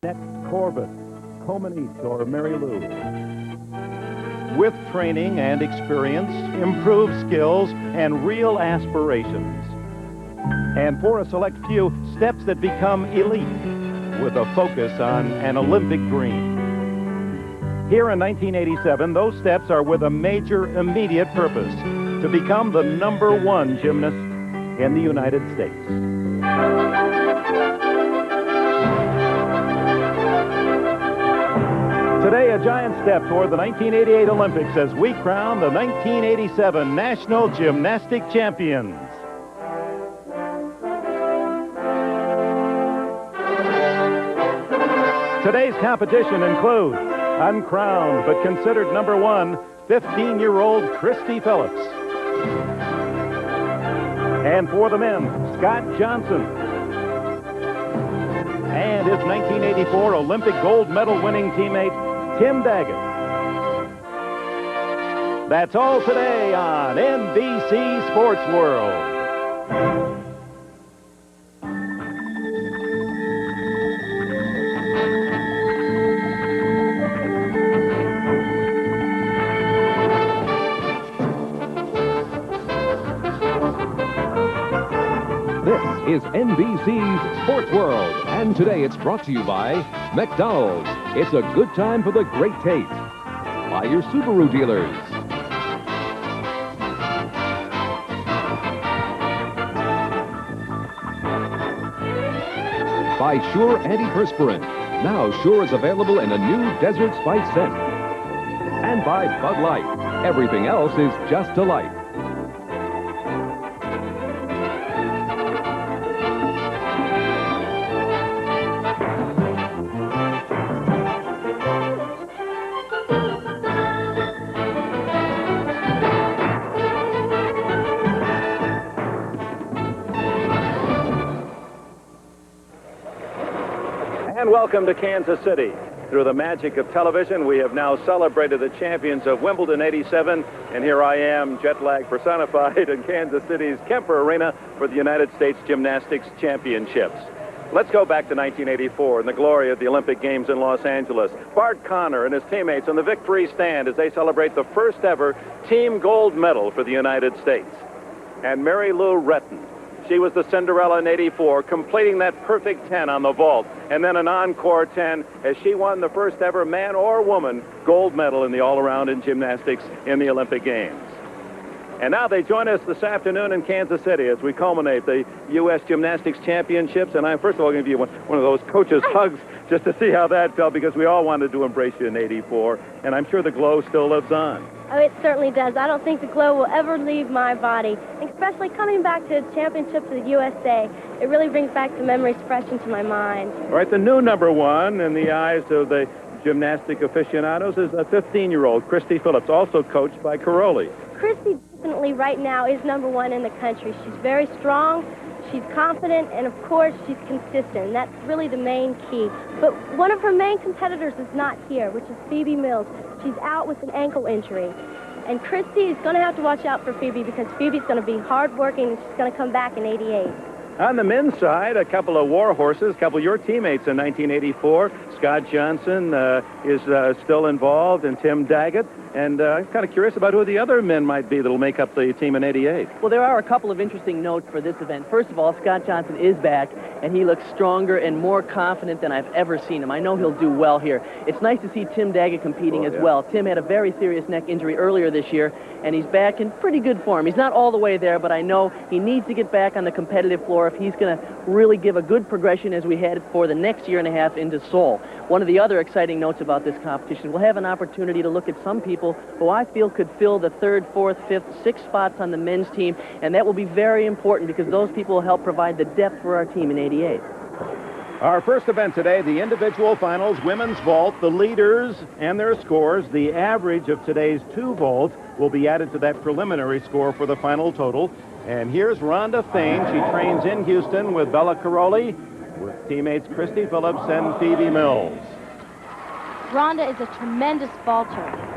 Net Corbett, Comanche, or Mary Lou. With training and experience, improved skills, and real aspirations. And for a select few, steps that become elite with a focus on an Olympic dream. Here in 1987, those steps are with a major immediate purpose, to become the #1 gymnast in the United States. Today, a giant step toward the 1988 Olympics as we crown the 1987 National Gymnastic Champions. Today's competition includes uncrowned but considered #1, 15-year-old Christy Phillips. And for the men, Scott Johnson. And his 1984 Olympic gold medal winning teammate, Tim Daggett. That's all today on NBC SportsWorld. This is NBC's Sports World, and today it's brought to you by McDonald's. It's a good time for the great taste. By your Subaru dealers. By Sure Antiperspirant. Now Sure is available in a new Desert Spice scent. And by Bud Light. Everything else is just delight. And welcome to Kansas City. Through the magic of television, we have now celebrated the champions of Wimbledon '87, and here I am, jet lag personified, in Kansas City's Kemper Arena for the United States Gymnastics Championships. Let's go back to 1984 and the glory of the Olympic Games in Los Angeles. Bart Connor and his teammates on the victory stand as they celebrate the first ever team gold medal for the United States. And Mary Lou Retton. She was the Cinderella in '84, completing that perfect 10 on the vault, and then an encore 10 as she won the first ever man or woman gold medal in the all-around in gymnastics in the Olympic Games. And now they join us this afternoon in Kansas City as we culminate the U.S. Gymnastics Championships. And I'm first of all going to give you one of those coaches' hugs just to see how that felt, because we all wanted to embrace you in '84, and I'm sure the glow still lives on. Oh, it certainly does. I don't think the glow will ever leave my body, especially coming back to championships of the USA. It really brings back the memories fresh into my mind. All right, the new #1 in the eyes of the gymnastic aficionados is a 15-year-old, Christy Phillips, also coached by Caroli. Christy definitely right now is #1 in the country. She's very strong, she's confident, and of course she's consistent. That's really the main key. But one of her main competitors is not here, which is Phoebe Mills. She's out with an ankle injury. And Christy is going to have to watch out for Phoebe, because Phoebe's going to be hard-working and she's going to come back in '88. On the men's side, a couple of war horses, a couple of your teammates in 1984. Scott Johnson is still involved, and Tim Daggett. And I'm kind of curious about who the other men might be that will make up the team in '88. Well, there are a couple of interesting notes for this event. First of all, Scott Johnson is back, and he looks stronger and more confident than I've ever seen him. I know he'll do well here. It's nice to see Tim Daggett competing as well. Tim had a very serious neck injury earlier this year, and he's back in pretty good form. He's not all the way there, but I know he needs to get back on the competitive floor if he's going to really give a good progression as we head for the next year and a half into Seoul. One of the other exciting notes about this competition, we'll have an opportunity to look at some people who I feel could fill the 3rd, 4th, 5th, 6th spots on the men's team, and that will be very important because those people will help provide the depth for our team in '88. Our first event today, the individual finals, women's vault, the leaders and their scores. The average of today's 2 vaults will be added to that preliminary score for the final total. And here's Rhonda Fain. She trains in Houston with Bella Caroli, with teammates Christy Phillips and Phoebe Mills. Rhonda is a tremendous vaulter.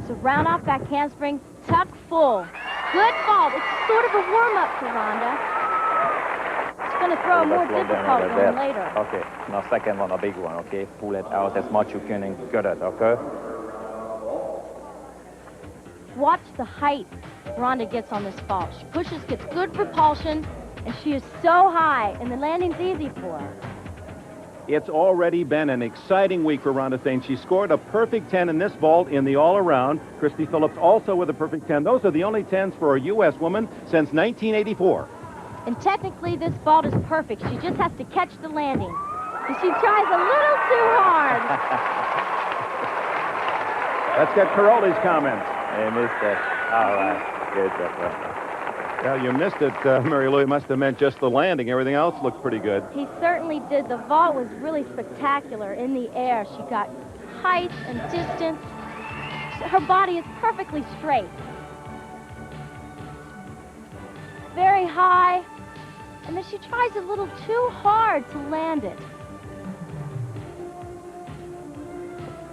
So round off back handspring, tuck full. Good vault. It's sort of a warm-up for Rhonda. She's going to throw a more difficult one later. Okay, now second one, a big one, okay? Pull it out as much you can and get it, okay? Watch the height Rhonda gets on this vault. She pushes, gets good propulsion, and she is so high, and the landing's easy for her. It's already been an exciting week for Rhonda Thane. She scored a perfect 10 in this vault in the all-around. Christy Phillips also with a perfect 10. Those are the only 10s for a U.S. woman since 1984. And technically, this vault is perfect. She just has to catch the landing. And she tries a little too hard. Let's get Caroli's comments. I missed it. All right, good job. Well, you missed it, Mary Lou. It must have meant just the landing. Everything else looked pretty good. He certainly did. The vault was really spectacular in the air. She got height and distance. Her body is perfectly straight. Very high. And then she tries a little too hard to land it.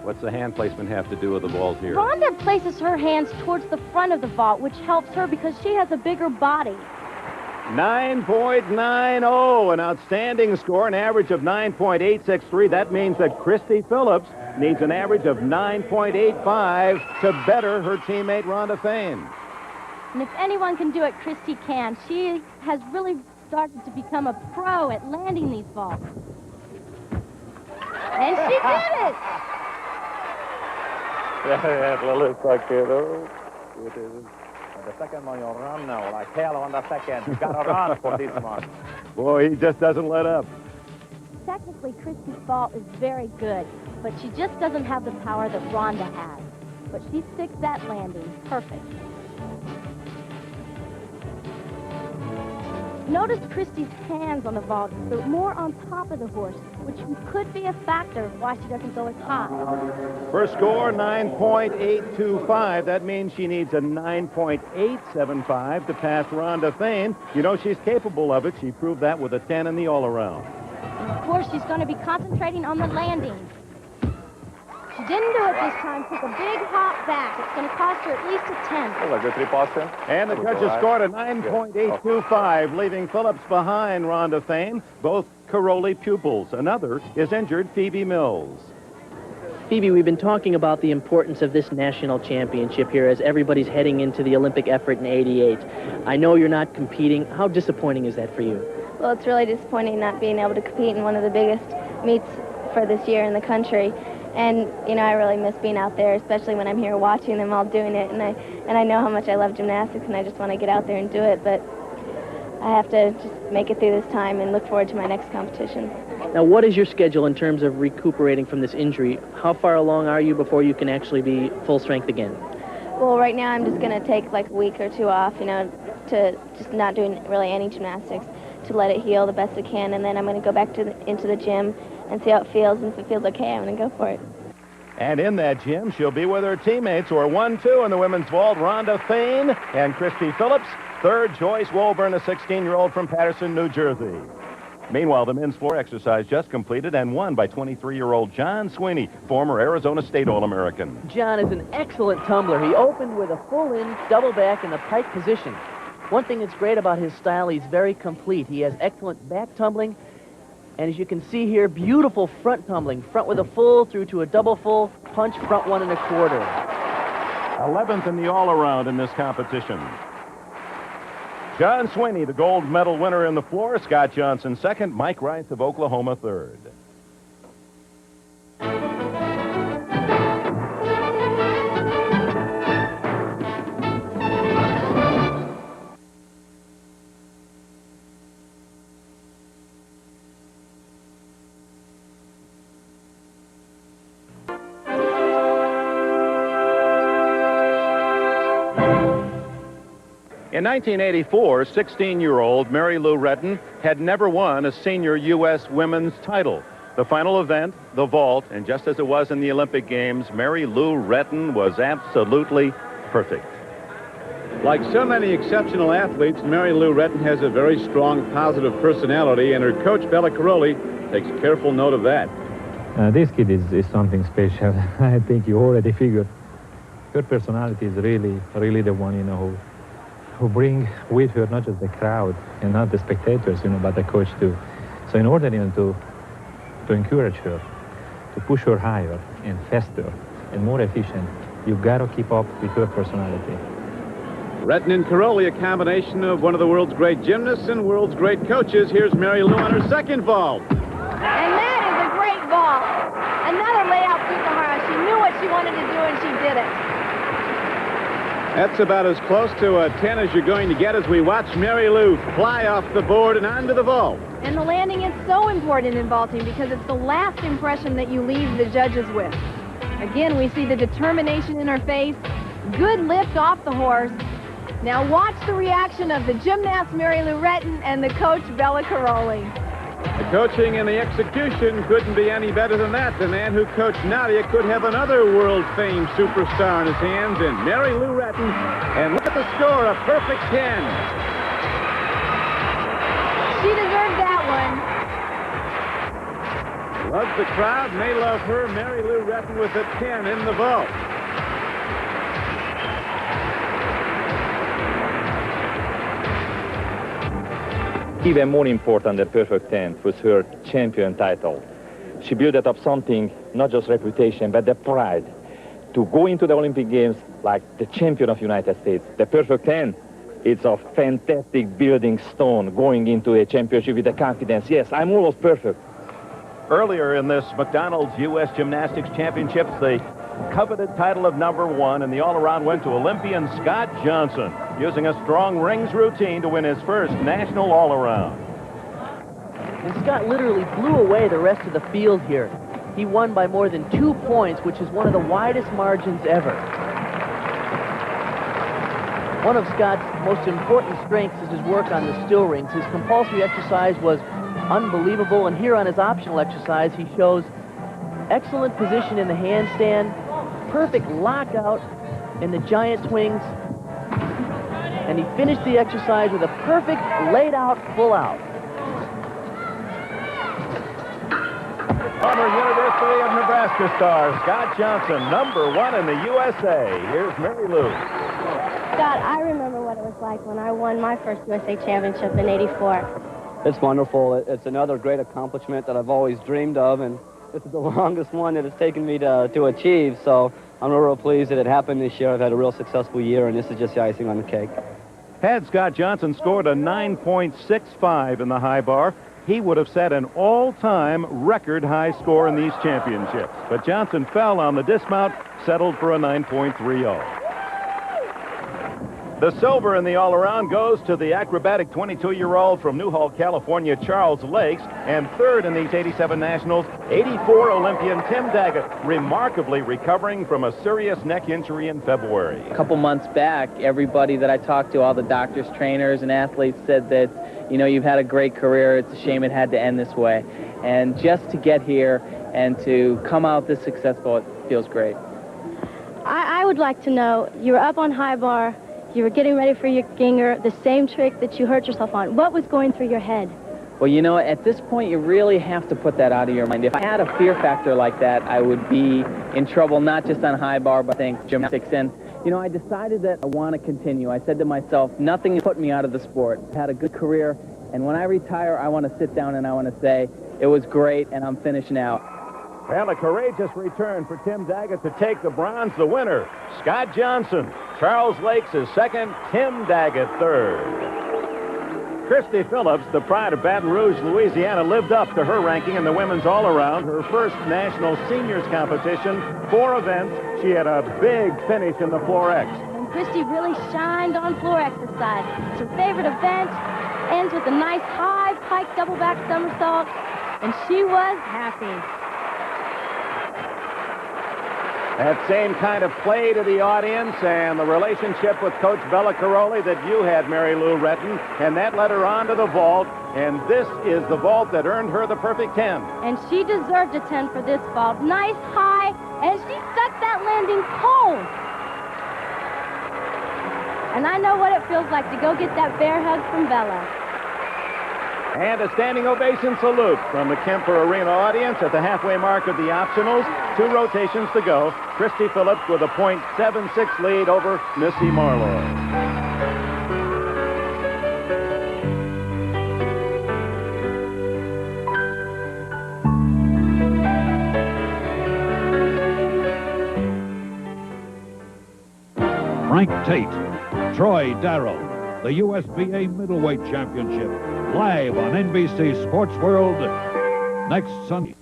What's the hand placement have to do with the vault here? Rhonda places her hands towards the front of the vault, which helps her because she has a bigger body. 9.90, an outstanding score, an average of 9.863. That means that Christy Phillips needs an average of 9.85 to better her teammate Rhonda Thane. And if anyone can do it, Christy can. She has really started to become a pro at landing these vaults. And she did it! Yeah, little kiddo. The second one, you'll run now, like hell on the second. You gotta run for this one. Boy, he just doesn't let up. Technically, Christy's vault is very good, but she just doesn't have the power that Rhonda has. But she sticks that landing perfect. Notice Christy's hands on the vault. They're more on top of the horse, which could be a factor of why she doesn't go as high. First score, 9.825. That means she needs a 9.875 to pass Rhonda Thane. You know she's capable of it. She proved that with a 10 in the all-around. Of course, she's going to be concentrating on the landing. She didn't do it this time. Took a big hop back. It's going to cost her at least a 10. That was a good repulsion. And the judges scored a 9.825, leaving Phillips behind Rhonda Thane. Both Caroli pupils. Another is injured, Phoebe Mills. Phoebe, we've been talking about the importance of this national championship here as everybody's heading into the Olympic effort in '88. I know you're not competing. How disappointing is that for you? Well, it's really disappointing not being able to compete in one of the biggest meets for this year in the country. And, you know, I really miss being out there, especially when I'm here watching them all doing it. And I know how much I love gymnastics, and I just want to get out there and do it. But I have to just make it through this time and look forward to my next competition. Now, what is your schedule in terms of recuperating from this injury? How far along are you before you can actually be full strength again? Well, right now I'm just going to take like a week or two off, you know, to just not doing really any gymnastics, to let it heal the best it can. And then I'm going to go back into the gym and see how it feels. And if it feels okay, I'm going to go for it. And in that gym, she'll be with her teammates who are 1-2 in the women's vault, Rhonda Thane and Christy Phillips. Third, Joyce Wolburn, a 16-year-old from Patterson, New Jersey. Meanwhile, the men's floor exercise just completed and won by 23-year-old John Sweeney, former Arizona State All-American. John is an excellent tumbler. He opened with a full-in, double back in the pike position. One thing that's great about his style, he's very complete. He has excellent back tumbling, and as you can see here, beautiful front tumbling. Front with a full through to a double full, punch front 1 1/4. 11th in the all-around in this competition. John Sweeney, the gold medal winner in the floor. Scott Johnson second. Mike Rice of Oklahoma third. In 1984, 16-year-old Mary Lou Retton had never won a senior U.S. women's title. The final event, the vault, and just as it was in the Olympic Games, Mary Lou Retton was absolutely perfect. Like so many exceptional athletes, Mary Lou Retton has a very strong, positive personality, and her coach, Bella Caroli, takes careful note of that. This kid is something special. I think you already figured. Her personality is really the one, you know, who who bring with her not just the crowd and not the spectators, but the coach too. So in order, to encourage her, to push her higher and faster and more efficient, you've got to keep up with her personality. Retton and Caroli, a combination of one of the world's great gymnasts and world's great coaches. Here's Mary Lou on her second vault. And that is a great vault. Another layout for her. She knew what she wanted to do, and she did it. That's about as close to a 10 as you're going to get as we watch Mary Lou fly off the board and onto the vault. And the landing is so important in vaulting because it's the last impression that you leave the judges with. Again, we see the determination in her face. Good lift off the horse. Now watch the reaction of the gymnast Mary Lou Retton and the coach Bella Caroli. The coaching and the execution couldn't be any better than that. The man who coached Nadia could have another world-famed superstar in his hands in Mary Lou Retton. And look at the score, a perfect 10. She deserved that one. Loves the crowd, and they love her. Mary Lou Retton with a 10 in the vault. Even more important than perfect 10 was her champion title. She built up something, not just reputation, but the pride to go into the Olympic Games like the champion of United States. The perfect 10, it's a fantastic building stone going into a championship with the confidence. Yes, I'm almost perfect. Earlier in this McDonald's U.S. Gymnastics Championships, the coveted title of #1 and the all-around went to Olympian Scott Johnson, using a strong rings routine to win his first national all-around. And Scott literally blew away the rest of the field here. He won by more than 2 points, which is one of the widest margins ever. One of Scott's most important strengths is his work on the still rings. His compulsory exercise was unbelievable, and here on his optional exercise, he shows excellent position in the handstand, perfect lockout in the giant swings, and he finished the exercise with a perfect laid-out pull-out. Former University of Nebraska star Scott Johnson, #1 in the USA. Here's Mary Lou. Scott, I remember what it was like when I won my first USA Championship in '84. It's wonderful. It's another great accomplishment that I've always dreamed of, and this is the longest one that it's taken me to achieve, so I'm real pleased that it happened this year. I've had a real successful year, and this is just the icing on the cake. Had Scott Johnson scored a 9.65 in the high bar, he would have set an all-time record high score in these championships. But Johnson fell on the dismount, settled for a 9.30. The silver in the all-around goes to the acrobatic 22-year-old from Newhall, California, Charles Lakes, and third in these 87 nationals, 84 Olympian Tim Daggett, remarkably recovering from a serious neck injury in February. A couple months back, everybody that I talked to, all the doctors, trainers, and athletes said that, you've had a great career. It's a shame it had to end this way. And just to get here and to come out this successful, it feels great. I would like to know, you were up on high bar, you were getting ready for your Ginger, the same trick that you hurt yourself on. What was going through your head? Well, at this point, you really have to put that out of your mind. If I had a fear factor like that, I would be in trouble, not just on high bar, but I think gymnastics. And, I decided that I want to continue. I said to myself, nothing put me out of the sport. I had a good career, and when I retire, I want to sit down and I want to say, it was great, and I'm finished now. And a courageous return for Tim Daggett to take the bronze. The winner, Scott Johnson. Charles Lakes is second, Tim Daggett third. Christy Phillips, the pride of Baton Rouge, Louisiana, lived up to her ranking in the women's all-around, her first national seniors competition. 4 events. She had a big finish in the floor X. And Christy really shined on floor exercise. It's her favorite event. Ends with a nice high pike double back somersault, and she was happy. That same kind of play to the audience and the relationship with Coach Bella Caroli that you had, Mary Lou Retton, and that led her on to the vault, and this is the vault that earned her the perfect 10. And she deserved a 10 for this vault. Nice high, and she stuck that landing cold. And I know what it feels like to go get that bear hug from Bella. And a standing ovation salute from the Kemper Arena audience at the halfway mark of the optionals. 2 rotations to go. Christy Phillips with a .76 lead over Missy Marlowe. Tate, Troy Darrell, the USBA Middleweight Championship, live on NBC SportsWorld next Sunday.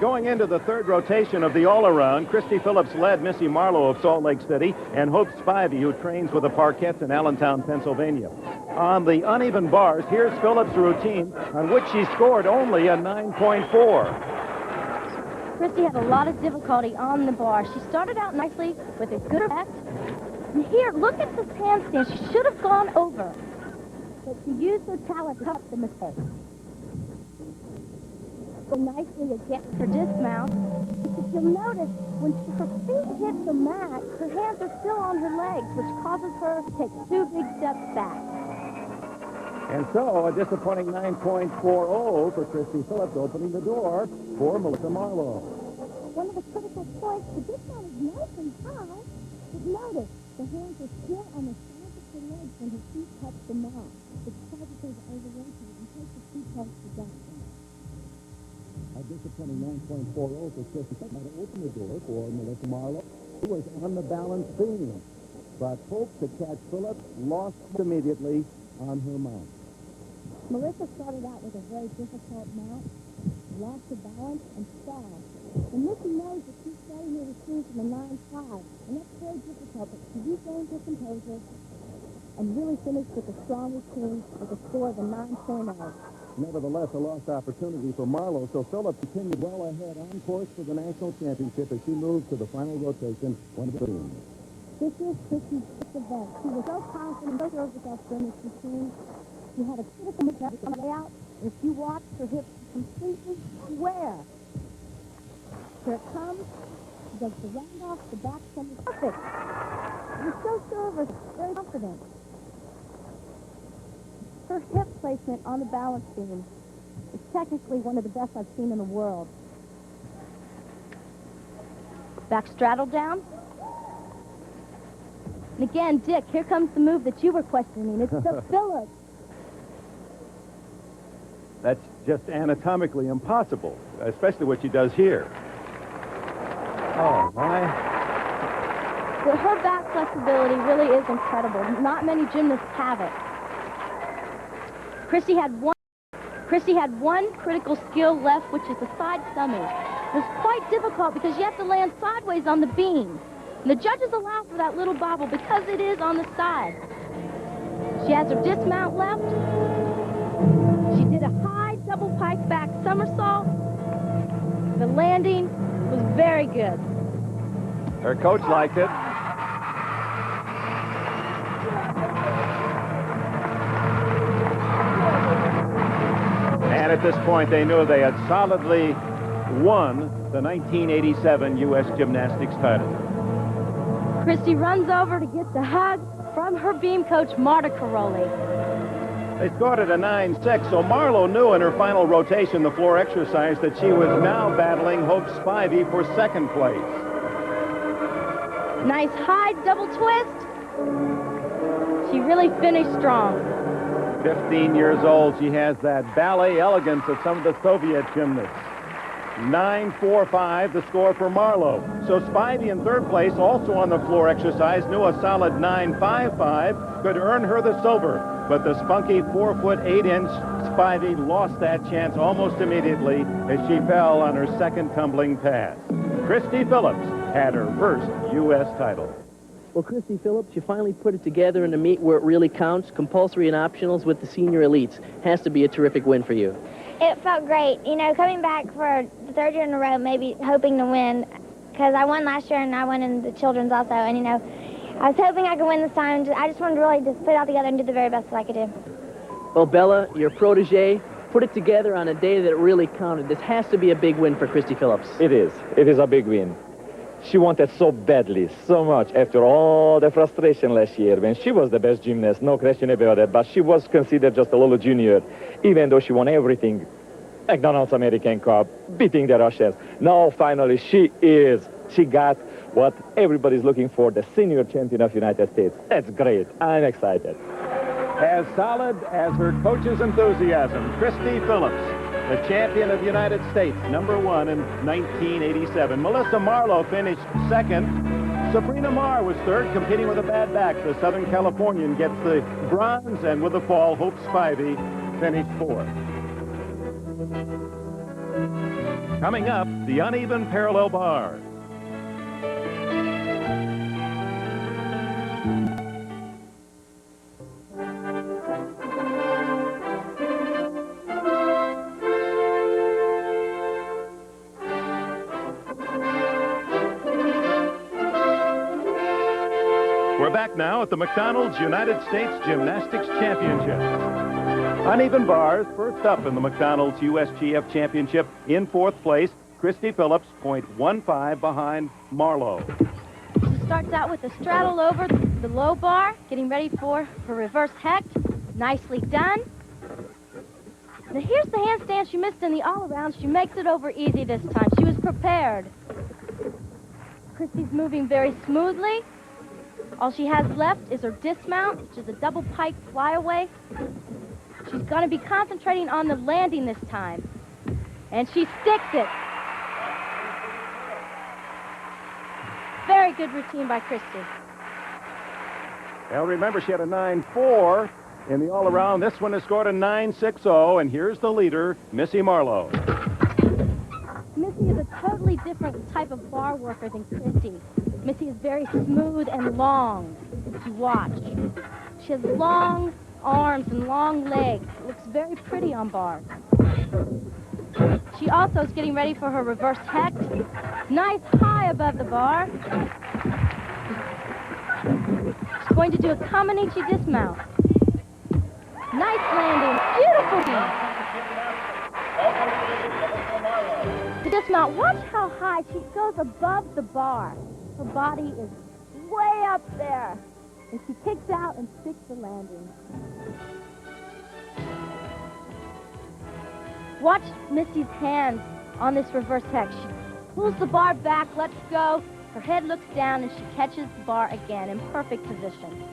Going into the third rotation of the all-around, Christy Phillips led Missy Marlowe of Salt Lake City and Hope Spivey, who trains with the Parkettes in Allentown, Pennsylvania. On the uneven bars, here's Phillips' routine, on which she scored only a 9.4. Christy had a lot of difficulty on the bar. She started out nicely with a good effect. And here, look at this handstand. She should have gone over. But she used her talent to cut the mistake. So nicely again for dismount. If you'll notice, when her feet hit the mat, her hands are still on her legs, which causes her to take 2 big steps back. And so, a disappointing 9.40 for Christy Phillips, opening the door for Melissa Marlowe. One of the critical points, the dismount is nice and high, but notice the hands are still on the sides of her legs when her feet touch the mat, which causes her to overrotate and take the feet towards the junction. A disappointing 9.40 for Christy Phillips. Now to open the door for Melissa Marlowe, who was on the balance beam. But Hope to catch Phillips lost immediately on her mount. Melissa started out with a very difficult mount, lost her balance, and fell. And Missy knows that she's starting her routine from a 9.5, and that's very difficult, but she regained her composure and really finished with a strong routine with a score of a 9.0. Nevertheless, a lost opportunity for Marlowe, so Phillips continued well ahead on course for the national championship as she moved to the final rotation, one of the teams. This is Christy's fifth event. She was so confident, so sure with that finish routine. She had a critical mistake on the way out. If you watch, her hips completely square. Here it comes. She does the round off, the back stem is perfect. You're so sure of her, very confident. Her hip placement on the balance beam is technically one of the best I've seen in the world. Back straddle down. And again, Dick, here comes the move that you were questioning. It's the Phillips. That's just anatomically impossible, especially what she does here. Oh, my. Her back flexibility really is incredible. Not many gymnasts have it. Christy had one critical skill left, which is the side stomach. It was quite difficult because you have to land sideways on the beam. And the judges allow for that little bobble because it is on the side. She has her dismount left. She did a high double pike back somersault. The landing was very good. Her coach liked it. And at this point, they knew they had solidly won the 1987 U.S. Gymnastics title. Christy runs over to get the hug from her beam coach, Marta Caroli. They scored at a 9.6, so Marlowe knew in her final rotation, the floor exercise, that she was now battling Hope Spivey for second place. Nice high double twist. She really finished strong. 15 years old, she has that ballet elegance of some of the Soviet gymnasts. 9.45, the score for Marlowe. So Spivey in third place, also on the floor exercise, knew a solid 9.55 could earn her the silver. But the spunky 4'8" Spivey lost that chance almost immediately as she fell on her second tumbling pass. Christy Phillips had her first U.S. title. Well, Christy Phillips, you finally put it together in a meet where it really counts, compulsory and optionals with the senior elites. Has to be a terrific win for you. It felt great. You know, coming back for the third year in a row, maybe hoping to win, because I won last year and I won in the children's also. And, you know, I was hoping I could win this time. I just wanted to really just put it all together and do the very best that I could do. Well, Bella, your protege, put it together on a day that it really counted. This has to be a big win for Christy Phillips. It is. It is a big win. She wanted so badly, so much, after all the frustration last year when she was the best gymnast, no question about it, but she was considered just a little junior, even though she won everything. McDonald's American Cup, beating the Russians. Now, finally, she got what everybody's looking for, the senior champion of the United States. That's great. I'm excited. As solid as her coach's enthusiasm, Christy Phillips, the champion of the United States, #1 in 1987. Melissa Marlowe finished second. Sabrina Marr was third, competing with a bad back. The Southern Californian gets the bronze, and with the fall, Hope Spivey finished fourth. Coming up, the uneven parallel bars. We're back now at the McDonald's United States Gymnastics Championships. Uneven bars, first up in the McDonald's USGF Championship. In fourth place, Christy Phillips, .15 behind Marlowe. She starts out with a straddle over the low bar, getting ready for her reverse hecht. Nicely done. Now here's the handstand she missed in the all-around. She makes it over easy this time. She was prepared. Christy's moving very smoothly. All she has left is her dismount, which is a double pike flyaway. She's going to be concentrating on the landing this time. And she sticks it. Very good routine by Christy. Well, remember, she had a 9.4 in the all-around. This one has scored a 9.60, and here's the leader, Missy Marlowe. Missy is a totally different type of bar worker than Christy. Missy is very smooth and long to watch. She has long arms and long legs. Looks very pretty on bars. She also is getting ready for her reverse hecht. Nice high above the bar. She's going to do a Kamenichi dismount. Nice landing. Beautiful. The dismount, watch how high she goes above the bar. Her body is way up there. And she kicks out and sticks the landing. Watch Missy's hands on this reverse hecht. She pulls the bar back, lets go. Her head looks down, and she catches the bar again in perfect position.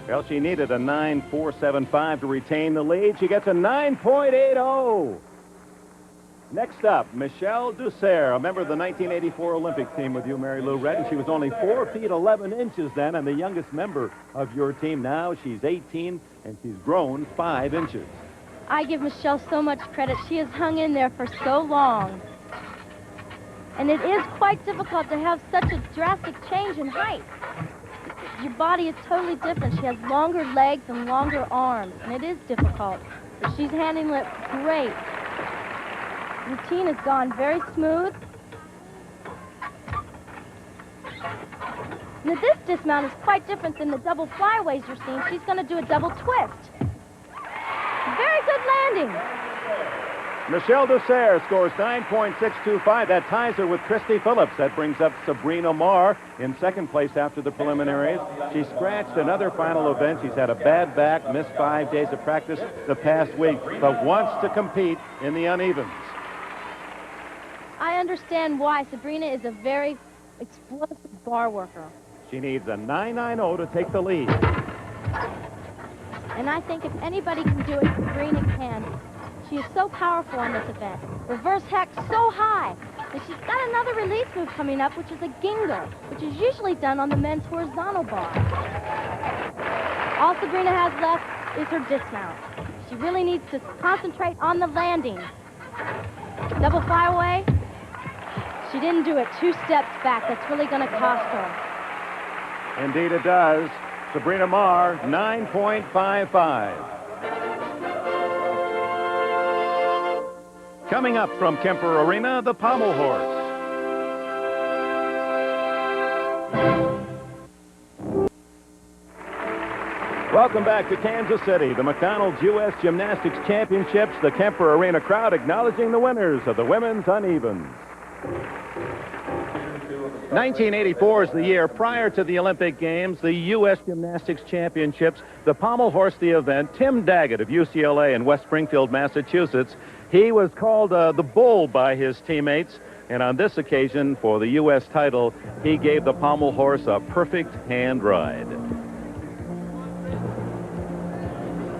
Well, she needed a 9.475 to retain the lead. She gets a 9.80. Next up, Michelle Dusser, a member of the 1984 Olympic team with you, Mary Lou Retton. She was only 4 feet 11 inches then, and the youngest member of your team. Now she's 18, and she's grown 5 inches. I give Michelle so much credit. She has hung in there for so long. And it is quite difficult to have such a drastic change in height. Your body is totally different. She has longer legs and longer arms, and it is difficult. But she's handling it great. Routine has gone very smooth. Now this dismount is quite different than the double flyaways you're seeing. She's going to do a double twist. Very good landing. Michelle Dusser scores 9.625. That ties her with Christy Phillips. That brings up Sabrina Marr in second place after the preliminaries. She scratched another final event. She's had a bad back, missed 5 days of practice the past week, but wants to compete in the unevens. I understand why. Sabrina is a very explosive bar worker. She needs a 9.90 to take the lead. And I think if anybody can do it, Sabrina can. She is so powerful on this event. Reverse hecht so high. And she's got another release move coming up, which is a gingle, which is usually done on the men's horizontal bar. All Sabrina has left is her dismount. She really needs to concentrate on the landing. Double flyaway. She didn't do it. 2 steps back. That's really going to cost her. Indeed it does. Sabrina Marr, 9.55. Coming up from Kemper Arena, the pommel horse. Welcome back to Kansas City, the McDonald's U.S. Gymnastics Championships, the Kemper Arena crowd acknowledging the winners of the women's unevens. 1984 is the year prior to the Olympic Games, the U.S. Gymnastics Championships, the pommel horse, the event. Tim Daggett of UCLA in West Springfield, Massachusetts, he was called the Bull by his teammates, and on this occasion, for the U.S. title, he gave the pommel horse a perfect hand ride.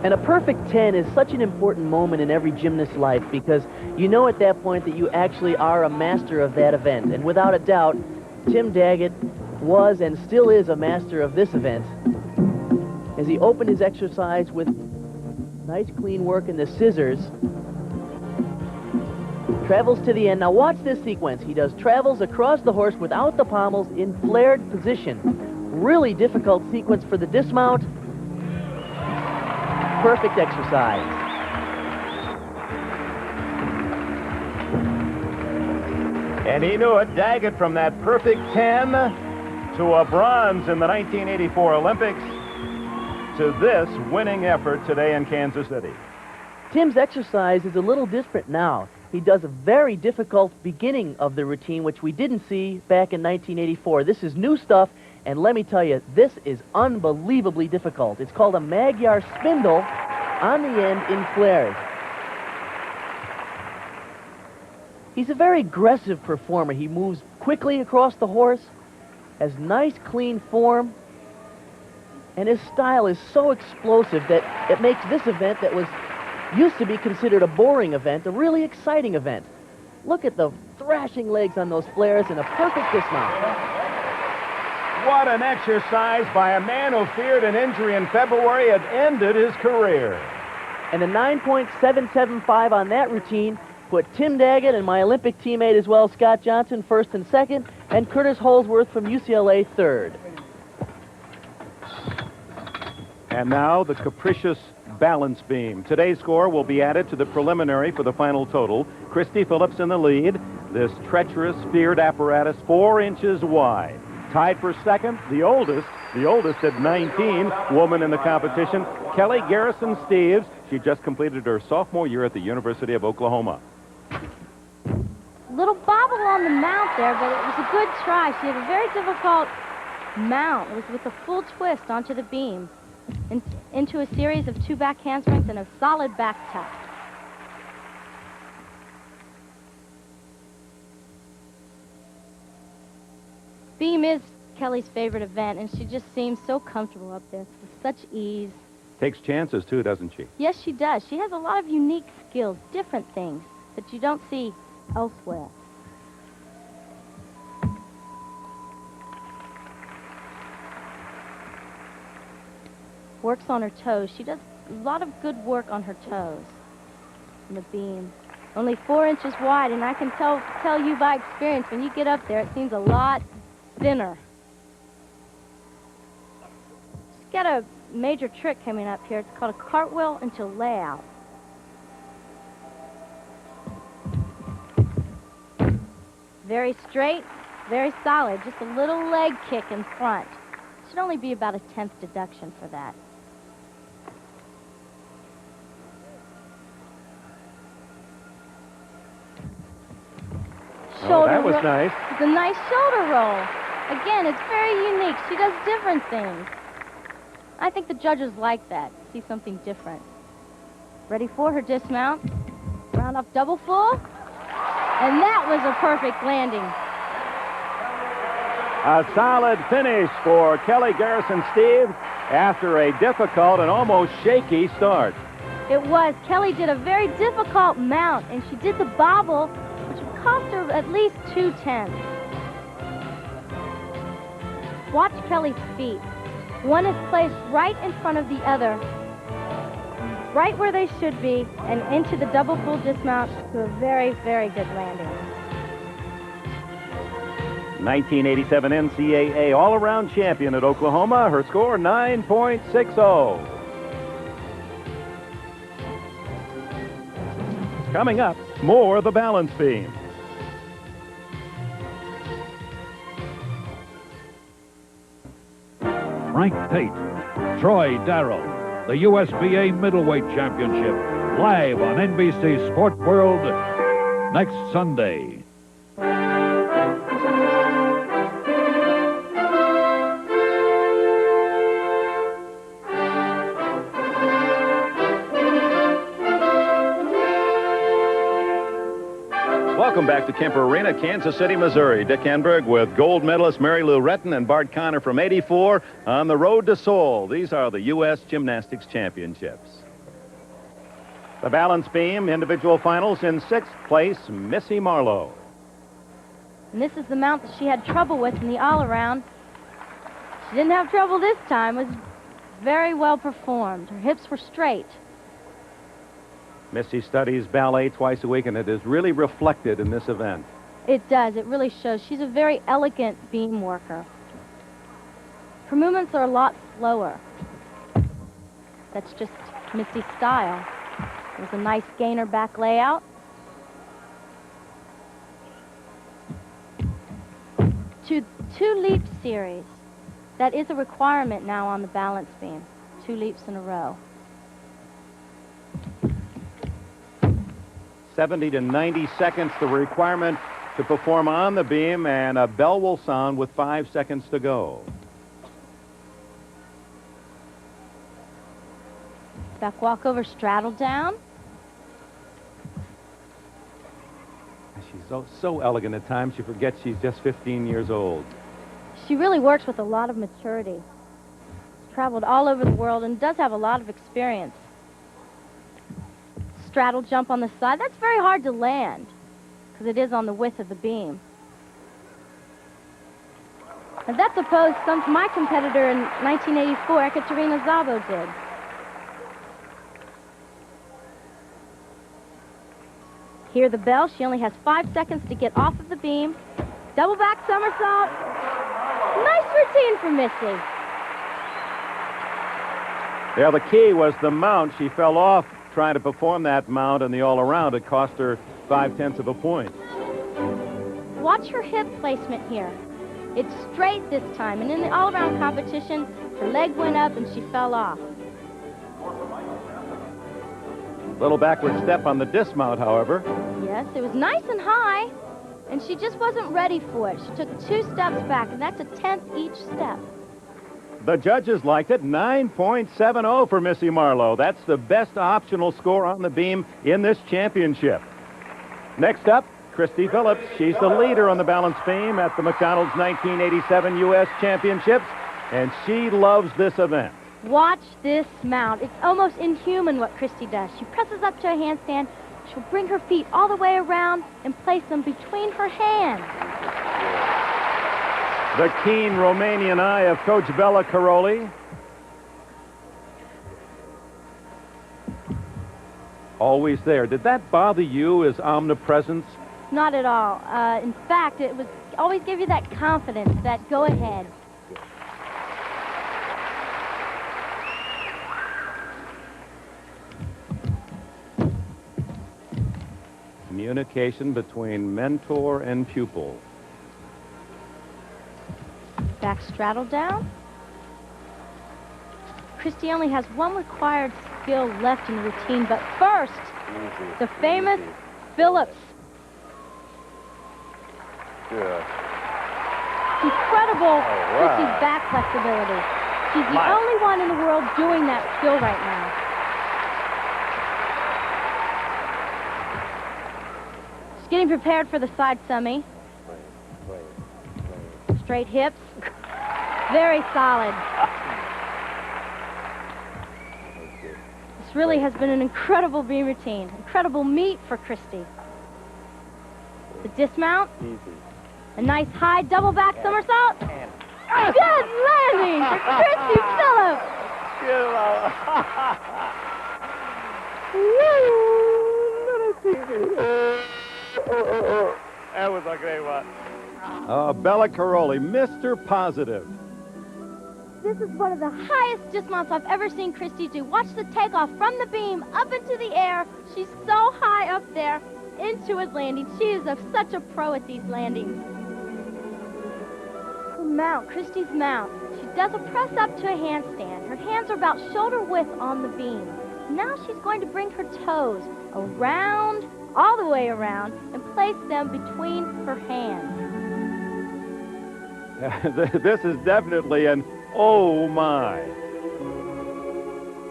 And a perfect 10 is such an important moment in every gymnast's life because you know at that point that you actually are a master of that event. And without a doubt, Tim Daggett was and still is a master of this event, as he opened his exercise with nice clean work in the scissors. Travels to the end. Now watch this sequence. He does travels across the horse without the pommels in flared position. Really difficult sequence for the dismount. Perfect exercise. And he knew it. Daggett from that perfect 10 to a bronze in the 1984 Olympics to this winning effort today in Kansas City. Tim's exercise is a little different now. He does a very difficult beginning of the routine, which we didn't see back in 1984. This is new stuff, and let me tell you, this is unbelievably difficult. It's called a Magyar spindle on the end in flares. He's a very aggressive performer. He moves quickly across the horse, has nice, clean form, and his style is so explosive that it makes this event that was used to be considered a boring event a really exciting event. Look at the thrashing legs on those flares and a perfect dismount. What an exercise by a man who feared an injury in February and ended his career. And a 9.775 on that routine put Tim Daggett and my Olympic teammate as well, Scott Johnson, first and second, and Curtis Holsworth from UCLA third. And now the capricious balance beam. Today's score will be added to the preliminary for the final total. Christy Phillips in the lead. This treacherous, feared apparatus 4 inches wide. Tied for second, the oldest at 19, woman in the competition, Kelly Garrison Steves. She just completed her sophomore year at the University of Oklahoma. Little bobble on the mount there, but it was a good try. She had a very difficult mount. It was with a full twist onto the beam. Into a series of 2 back handsprings and a solid back tuck. Beam is Kelly's favorite event, and she just seems so comfortable up there with such ease. Takes chances, too, doesn't she? Yes, she does. She has a lot of unique skills, different things that you don't see elsewhere. Works on her toes. She does a lot of good work on her toes in the beam. Only 4 inches wide, and I can tell you by experience, when you get up there, it seems a lot thinner. She's got a major trick coming up here. It's called a cartwheel into layout. Very straight, very solid. Just a little leg kick in front. Should only be about a 10th deduction for that. Oh, that was nice. It's a nice shoulder roll. Again, it's very unique. She does different things. I think the judges like that. See something different. Ready for her dismount. Round off double full. And that was a perfect landing. A solid finish for Kelly Garrison Steves after a difficult and almost shaky start. It was. Kelly did a very difficult mount, and she did the bobble, which would cost her at least 2 tenths. Watch Kelly's feet. One is placed right in front of the other, right where they should be, and into the double full dismount to a very, very good landing. 1987 NCAA all-around champion at Oklahoma. Her score, 9.60. Coming up, more of the balance beam. Frank Tate, Troy Darrell, the USBA Middleweight Championship, live on NBC SportsWorld next Sunday. Welcome back to Kemper Arena, Kansas City, Missouri. Dick Enberg with gold medalist Mary Lou Retton and Bart Conner from '84 on the road to Seoul. These are the U.S. Gymnastics Championships. The balance beam individual finals in 6th place, Missy Marlowe. And this is the mount that she had trouble with in the all-around. She didn't have trouble this time. It was very well performed. Her hips were straight. Missy studies ballet twice a week, and it is really reflected in this event. It does. It really shows. She's a very elegant beam worker. Her movements are a lot slower. That's just Missy's style. There's a nice gainer back layout. Two leap series. That is a requirement now on the balance beam. 2 leaps in a row. 70 to 90 seconds, the requirement to perform on the beam, and a bell will sound with 5 seconds to go. Back walkover, straddle down. She's so elegant at times, she forgets she's just 15 years old. She really works with a lot of maturity. She's traveled all over the world and does have a lot of experience. Straddle jump on the side. That's very hard to land because it is on the width of the beam. And that's a pose my competitor in 1984, Ekaterina Szabo, did. Hear the bell. She only has 5 seconds to get off of the beam. Double back somersault. Nice routine for Missy. Yeah, the key was the mount. She fell off trying to perform that mount in the all-around. It cost her 0.5 of a point. Watch her hip placement here. It's straight this time, and in the all-around competition, her leg went up and she fell off. Little backward step on the dismount, however. Yes, it was nice and high, and she just wasn't ready for it. She took 2 steps back, and that's a 10th each step. The judges liked it. 9.70 for Missy Marlowe. That's the best optional score on the beam in this championship. Next up, Christy Phillips. She's the leader on the balance beam at the McDonald's 1987 U.S. Championships, and she loves this event. Watch this mount. It's almost inhuman what Christy does. She presses up to a handstand. She'll bring her feet all the way around and place them between her hands. The keen Romanian eye of Coach Bella Caroli. Always there. Did that bother you, his omnipresence? Not at all. In fact, it was always give you that confidence, that go ahead. Communication between mentor and pupil. Back straddle down. Christy only has 1 required skill left in the routine, but first, the famous Phillips. Good. Incredible All right. Christy's back flexibility. She's the only one in the world doing that skill right now. She's getting prepared for the side semi. Straight hips. Very solid. This really has been an incredible beam routine. Incredible meet for Christy. The dismount. Easy. A nice high double back somersault. Good landing for Christy Phillips. That was a great one. Bella Caroli, Mr. Positive. This is one of the highest dismounts I've ever seen Christy do. Watch the takeoff from the beam up into the air. She's so high up there into his landing. She is such a pro at these landings. Her mount, Christy's mount. She does a press up to a handstand. Her hands are about shoulder width on the beam. Now she's going to bring her toes around, all the way around, and place them between her hands. This is definitely an oh my.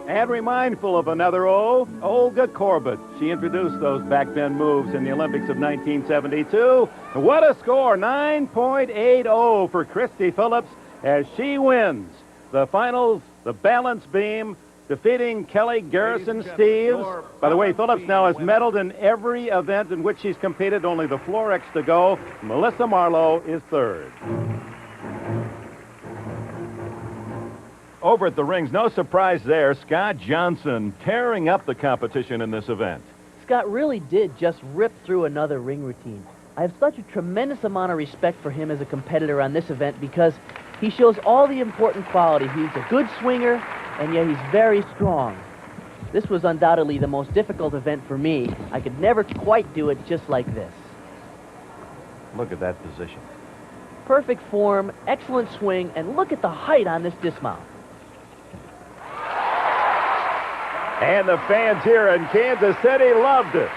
And remindful of another Olga Korbut. She introduced those back bend moves in the Olympics of 1972. And what a score, 9.80 for Christy Phillips as she wins the finals, the balance beam defeating Kelly Garrison Steves. By the way, Phillips now has medaled in every event in which she's competed, only the floor X to go. Missy Marlowe is third. Over at the rings, no surprise there, Scott Johnson tearing up the competition in this event. Scott really did just rip through another ring routine. I have such a tremendous amount of respect for him as a competitor on this event because he shows all the important qualities. He's a good swinger, and yet he's very strong. This was undoubtedly the most difficult event for me. I could never quite do it just like this. Look at that position. Perfect form, excellent swing, and look at the height on this dismount. And the fans here in Kansas City loved it.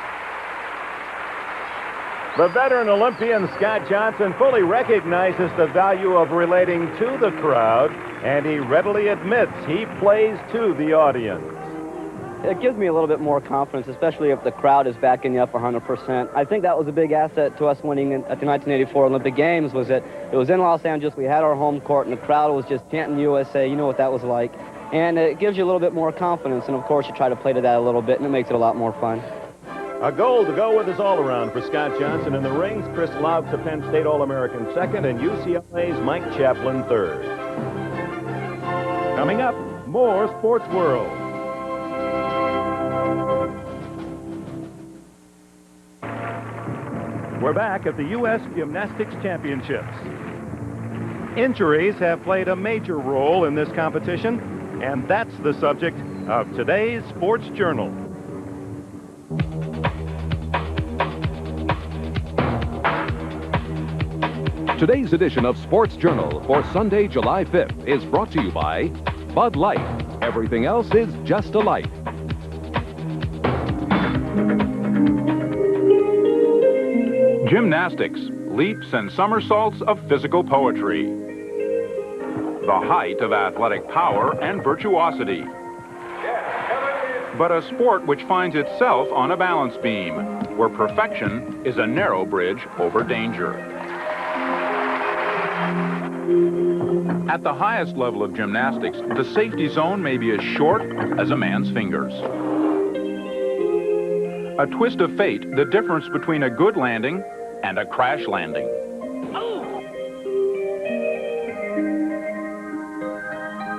The veteran Olympian Scott Johnson fully recognizes the value of relating to the crowd, and he readily admits he plays to the audience. It gives me a little bit more confidence, especially if the crowd is backing you up 100%. I think that was a big asset to us winning at the 1984 Olympic Games, was that it was in Los Angeles, we had our home court, and the crowd was just chanting USA. You know what that was like. And it gives you a little bit more confidence, and of course you try to play to that a little bit, and it makes it a lot more fun. A gold to go with his all-around for Scott Johnson in the rings. Chris Laub's a Penn State All-American second, and UCLA's Mike Chaplin third. Coming up, more Sports World. We're back at the U.S. Gymnastics Championships. Injuries have played a major role in this competition, and that's the subject of today's Sports Journal. Today's edition of Sports Journal for Sunday, July 5th is brought to you by Bud Light. Everything else is just a light. Gymnastics, leaps and somersaults of physical poetry. The height of athletic power and virtuosity. But a sport which finds itself on a balance beam, where perfection is a narrow bridge over danger. At the highest level of gymnastics, the safety zone may be as short as a man's fingers. A twist of fate, the difference between a good landing and a crash landing.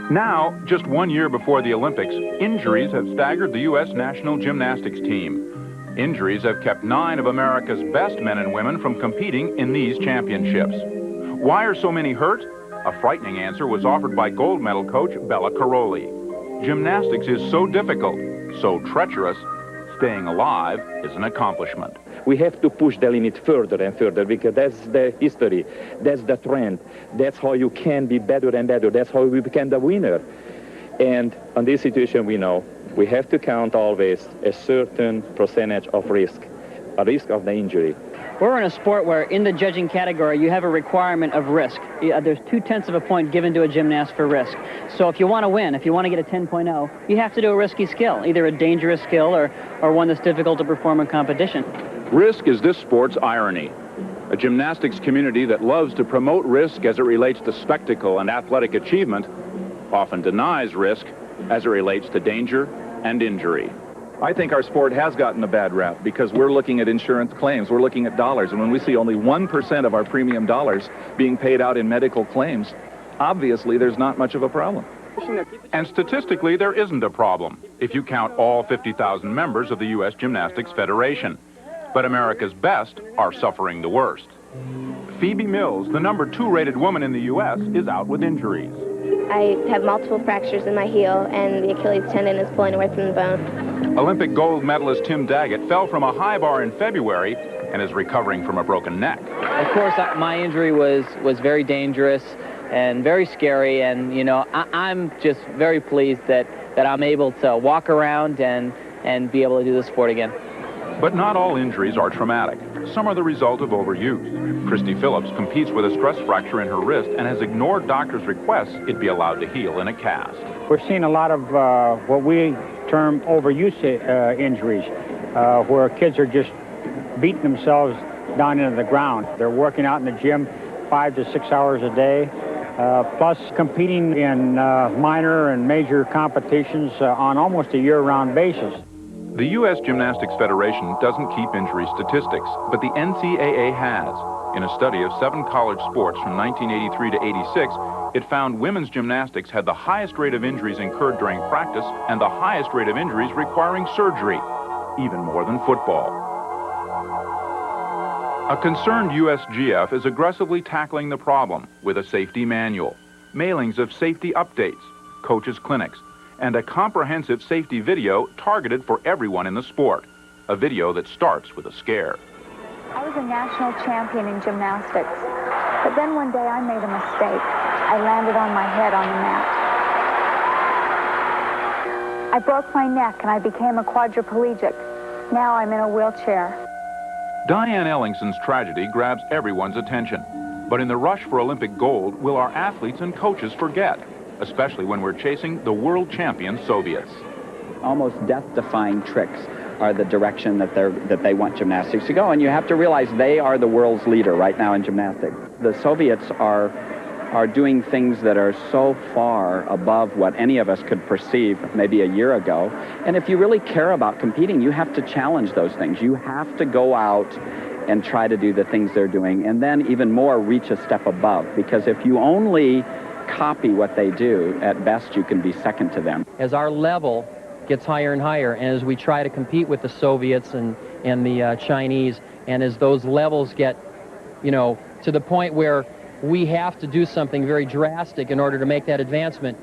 Now, just 1 year before the Olympics, injuries have staggered the U.S. national gymnastics team. Injuries have kept 9 of America's best men and women from competing in these championships. Why are so many hurt? A frightening answer was offered by gold medal coach Bella Caroli. Gymnastics is so difficult, so treacherous, staying alive is an accomplishment. We have to push the limit further and further because that's the history, that's the trend, that's how you can be better and better, that's how we become the winner. And on this situation we know we have to count always a certain percentage of risk, a risk of the injury. We're in a sport where in the judging category you have a requirement of risk. There's 0.2 of a point given to a gymnast for risk. So if you want to win, if you want to get a 10.0, you have to do a risky skill, either a dangerous skill or one that's difficult to perform in competition. Risk is this sport's irony. A gymnastics community that loves to promote risk as it relates to spectacle and athletic achievement often denies risk as it relates to danger and injury. I think our sport has gotten a bad rap because we're looking at insurance claims, we're looking at dollars, and when we see only 1% of our premium dollars being paid out in medical claims, obviously there's not much of a problem. And statistically, there isn't a problem if you count all 50,000 members of the U.S. Gymnastics Federation. But America's best are suffering the worst. Phoebe Mills, the number 2 rated woman in the U.S., is out with injuries. I have multiple fractures in my heel, and the Achilles tendon is pulling away from the bone. Olympic gold medalist Tim Daggett fell from a high bar in February and is recovering from a broken neck. Of course, my injury was very dangerous and very scary, and, you know, I'm just very pleased that I'm able to walk around and be able to do the sport again. But not all injuries are traumatic. Some are the result of overuse. Christy Phillips competes with a stress fracture in her wrist and has ignored doctors' requests it be allowed to heal in a cast. We're seeing a lot of what we term overuse injuries, where kids are just beating themselves down into the ground. They're working out in the gym 5 to 6 hours a day, plus competing in minor and major competitions on almost a year-round basis. The U.S. Gymnastics Federation doesn't keep injury statistics, but the NCAA has. In a study of 7 college sports from 1983 to 86, it found women's gymnastics had the highest rate of injuries incurred during practice and the highest rate of injuries requiring surgery, even more than football. A concerned USGF is aggressively tackling the problem with a safety manual, mailings of safety updates, coaches' clinics, and a comprehensive safety video targeted for everyone in the sport, a video that starts with a scare. I was a national champion in gymnastics, but then one day I made a mistake. I landed on my head on the mat. I broke my neck and I became a quadriplegic. Now I'm in a wheelchair. Diane Ellingson's tragedy grabs everyone's attention. But in the rush for Olympic gold, will our athletes and coaches forget, especially when we're chasing the world champion Soviets? Almost death-defying tricks are the direction that they want gymnastics to go, and you have to realize they are the world's leader right now in gymnastics. The Soviets are doing things that are so far above what any of us could perceive maybe a year ago. And if you really care about competing, you have to challenge those things. You have to go out and try to do the things they're doing, and then even more reach a step above. Because if you only copy what they do, at best you can be second to them. As our level gets higher and higher, and as we try to compete with the Soviets and the Chinese, and as those levels get, to the point where we have to do something very drastic in order to make that advancement,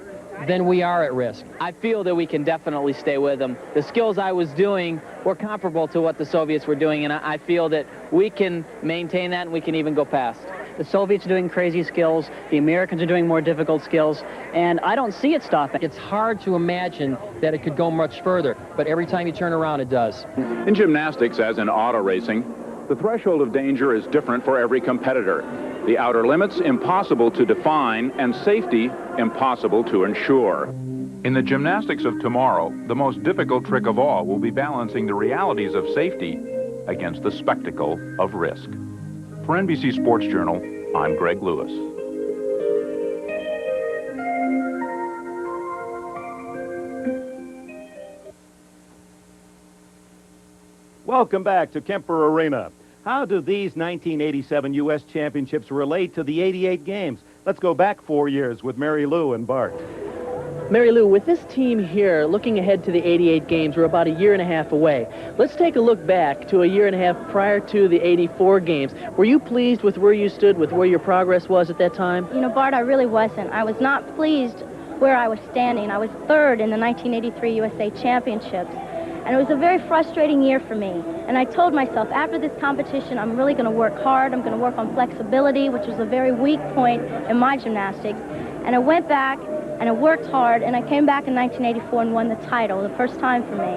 then we are at risk. I feel that we can definitely stay with them. The skills I was doing were comparable to what the Soviets were doing, and I feel that we can maintain that and we can even go past. The Soviets are doing crazy skills, the Americans are doing more difficult skills, and I don't see it stopping. It's hard to imagine that it could go much further, but every time you turn around, it does. In gymnastics, as in auto racing, the threshold of danger is different for every competitor. The outer limits impossible to define, and safety impossible to ensure. In the gymnastics of tomorrow, the most difficult trick of all will be balancing the realities of safety against the spectacle of risk. For NBC Sports Journal, I'm Greg Lewis. Welcome back to Kemper Arena. How do these 1987 U.S. Championships relate to the 88 games? Let's go back 4 years with Mary Lou and Bart. Mary Lou, with this team here, looking ahead to the 88 games, we're about a year and a half away. Let's take a look back to a year and a half prior to the 84 games. Were you pleased with where you stood, with where your progress was at that time? Bart, I really wasn't. I was not pleased where I was standing. I was third in the 1983 USA Championships. And it was a very frustrating year for me. And I told myself, after this competition, I'm really going to work hard. I'm going to work on flexibility, which was a very weak point in my gymnastics. And I went back, and I worked hard, and I came back in 1984 and won the title, the first time for me.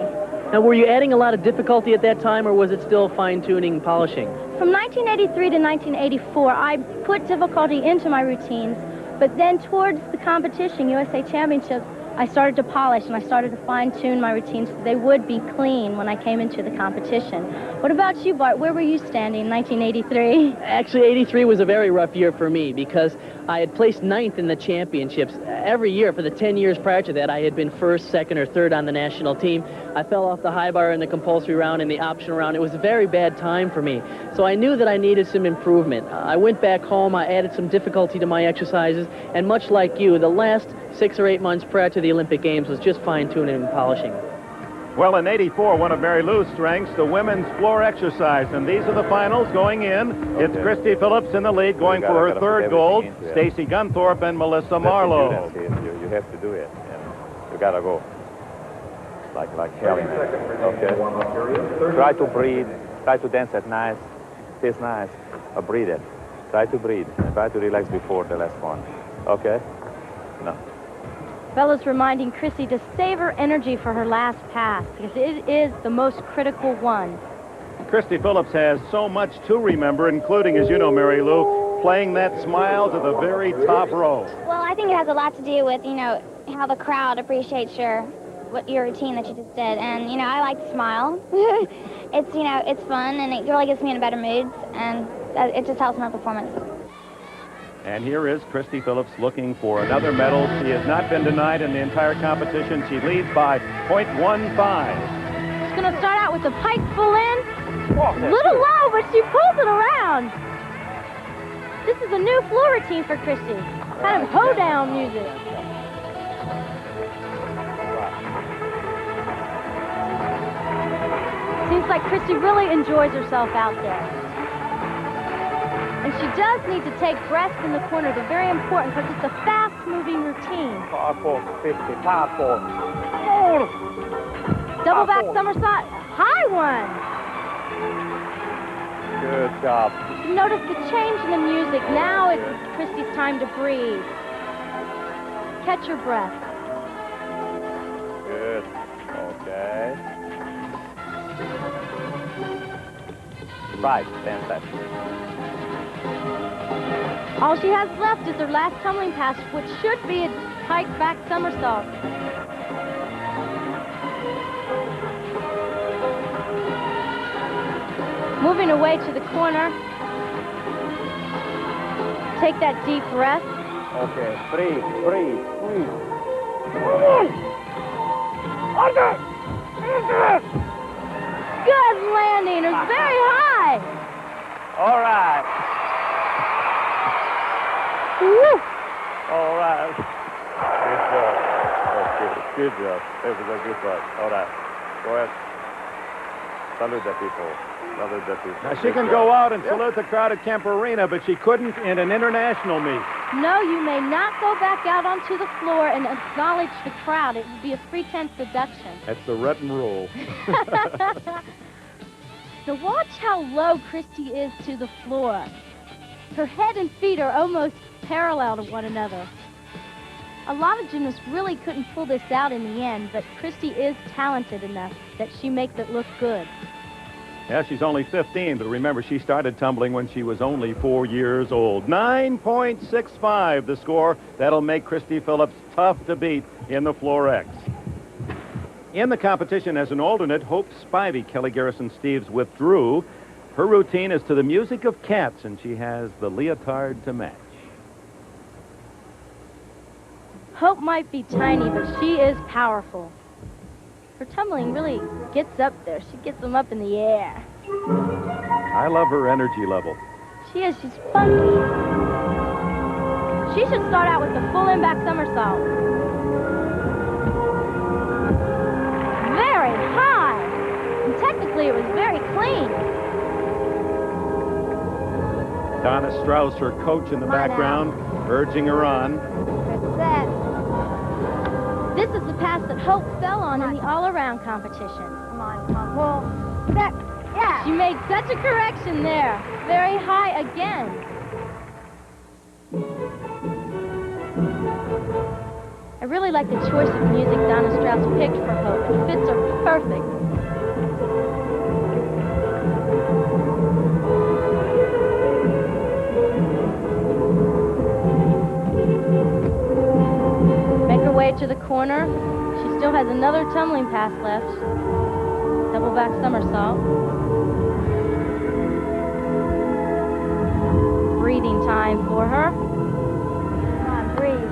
Now, were you adding a lot of difficulty at that time, or was it still fine-tuning, polishing? From 1983 to 1984, I put difficulty into my routines, but then towards the competition, USA Championships, I started to polish and I started to fine-tune my routines so they would be clean when I came into the competition. What about you, Bart? Where were you standing in 1983? Actually, 83 was a very rough year for me because I had placed 9th in the championships. Every year for the 10 years prior to that, I had been 1st, 2nd, or 3rd on the national team. I fell off the high bar in the compulsory round and the option round. It was a very bad time for me. So I knew that I needed some improvement. I went back home, I added some difficulty to my exercises, and much like you, the last 6 or 8 months prior to the Olympic Games was just fine-tuning and polishing. Well, in 84, one of Mary Lou's strengths, the women's floor exercise. And these are the finals going in. It's Christy Phillips in the lead, going for her 3rd gold. Stacy Gunthorpe and Melissa Marlowe. You have to do it. You gotta go. Like hell in it. Okay. Try to breathe. Try to dance at nice. Feels nice. Breathe it. Try to breathe. Try to relax before the last one. Okay? No. Bella's reminding Chrissy to save her energy for her last pass because it is the most critical one. Christy Phillips has so much to remember, including, as you know, Mary Lou, playing that smile to the very top row. Well, I think it has a lot to do with, how the crowd appreciates your routine that you just did. And, I like to smile. It's fun, and it really gets me in better moods, and it just helps my performance. And here is Christy Phillips looking for another medal. She has not been denied in the entire competition. She leads by .15. She's going to start out with the pike full in. A little low, but she pulls it around. This is a new floor routine for Christy. Kind of hoedown music. Seems like Christy really enjoys herself out there. And she does need to take breaths in the corner. They're very important because it's a fast-moving routine. Double back somersault, high one. Good job. You notice the change in the music. Now it's Christy's time to breathe. Catch your breath. Good. Okay. Right, fantastic. All she has left is her last tumbling pass, which should be a pike back somersault. Moving away to the corner. Take that deep breath. Okay, breathe. Good landing. It's very high. All right. Woo. All right. Good job. Okay, good job. It was a good one. All right. Go ahead. Salute the people. Salute the people. Now, she can go out and salute the crowd at Kemper Arena, but she couldn't in an international meet. No, you may not go back out onto the floor and acknowledge the crowd. It would be a pretense deduction. That's the written rule. So watch how low Christy is to the floor. Her head and feet are almost parallel to one another. A lot of gymnasts really couldn't pull this out in the end, but Christy is talented enough that she makes it look good. Yeah, she's only 15, but remember, she started tumbling when she was only 4 years old. 9.65 the score. That'll make Christy Phillips tough to beat in the Floor X. In the competition as an alternate, Hope Spivey, Kelly Garrison Steves withdrew. Her routine is to the music of Cats, and she has the leotard to match. Hope might be tiny, but she is powerful. Her tumbling really gets up there. She gets them up in the air. I love her energy level. She is. She's funky. She should start out with the full in-back somersault. Very high. And technically, it was very clean. Donna Strauss, her coach in the background, urging her on. Good set. This is the pass that Hope fell on in the all-around competition. Come on. Well, that, yeah. She made such a correction there. Very high again. I really like the choice of music Donna Strauss picked for Hope. It fits her perfect. To the corner. She still has another tumbling pass left. Double back somersault. Breathing time for her. Come on, breathe.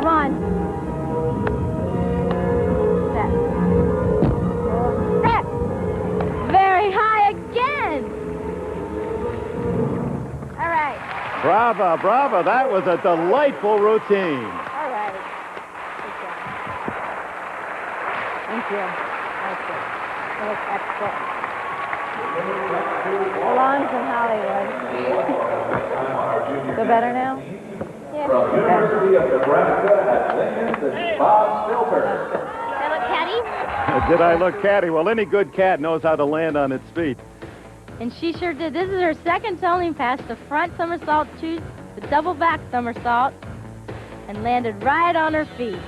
Come on. Set. Very high again. All right. Brava, brava. That was a delightful routine. All right. Good job. Thank you. That was excellent. Belongs in Hollywood. Feel better now? Yeah. From University of Nebraska at Lincoln, this is Bob Stilter. Did I look catty? Did I look catty? Well, any good cat knows how to land on its feet. And she sure did. This is her second tumbling pass, the front somersault to the double back somersault, and landed right on her feet.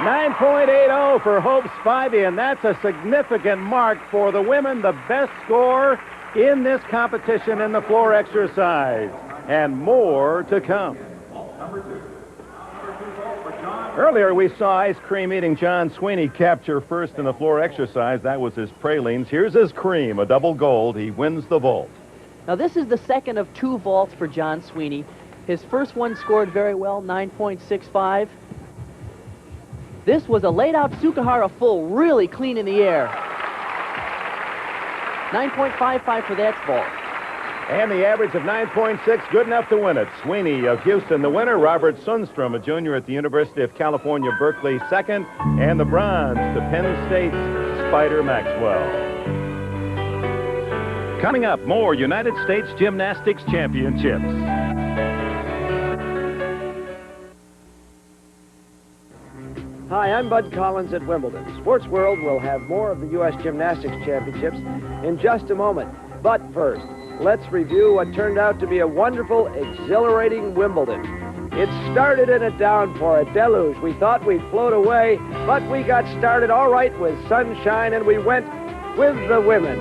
9.80 for Hope Spivey, and that's a significant mark for the women, the best score in this competition in the floor exercise. And more to come. Number 2. Earlier, we saw ice cream eating John Sweeney capture first in the floor exercise. That was his pralines. Here's his cream, a double gold. He wins the vault. Now, this is the second of 2 vaults for John Sweeney. His first one scored very well, 9.65. This was a laid-out Tsukahara full, really clean in the air. 9.55 for that vault. And the average of 9.6, good enough to win it. Sweeney of Houston, the winner. Robert Sundstrom, a junior at the University of California, Berkeley, second. And the bronze to Penn State's Spider Maxwell. Coming up, more United States Gymnastics Championships. Hi, I'm Bud Collins at Wimbledon. SportsWorld will have more of the U.S. Gymnastics Championships in just a moment. But first, let's review what turned out to be a wonderful, exhilarating Wimbledon. It started in a downpour, a deluge. We thought we'd float away, but we got started all right with sunshine, and we went with the women.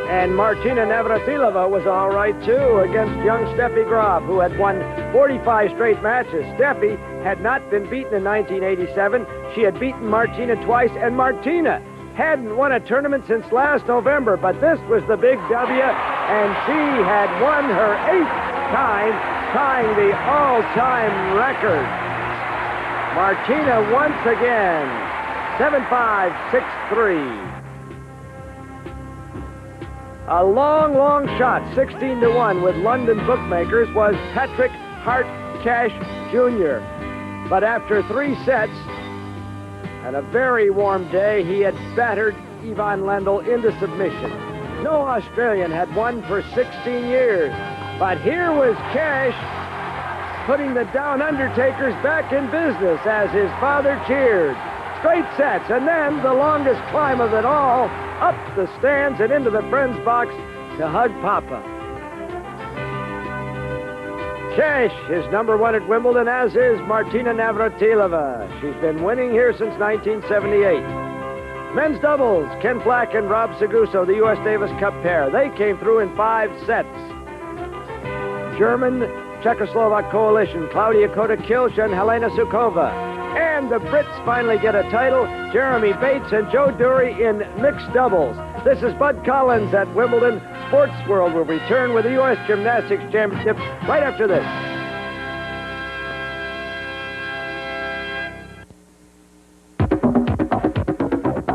And Martina Navratilova was all right, too, against young Steffi Graf, who had won 45 straight matches. Steffi had not been beaten in 1987. She had beaten Martina twice, and Martina hadn't won a tournament since last November, but this was the big W, and she had won her 8th time, tying the all-time record. Martina once again, 7-5, 6-3. A long, long shot, 16-1 with London bookmakers, was Patrick Hart Cash Jr. But after 3 sets, and a very warm day, he had battered Ivan Lendl into submission. No Australian had won for 16 years. But here was Cash putting the Down Undertakers back in business as his father cheered. Straight sets, and then the longest climb of it all, up the stands and into the friends box to hug Papa. Cash is #1 at Wimbledon, as is Martina Navratilova. She's been winning here since 1978. Men's doubles, Ken Flack and Rob Seguso, the U.S. Davis Cup pair. They came through in 5 sets. German-Czechoslovak coalition, Claudia Kota-Kilsch and Helena Sukova. And the Brits finally get a title, Jeremy Bates and Joe Dury in mixed doubles. This is Bud Collins at Wimbledon. SportsWorld will return with the U.S. Gymnastics Championships right after this.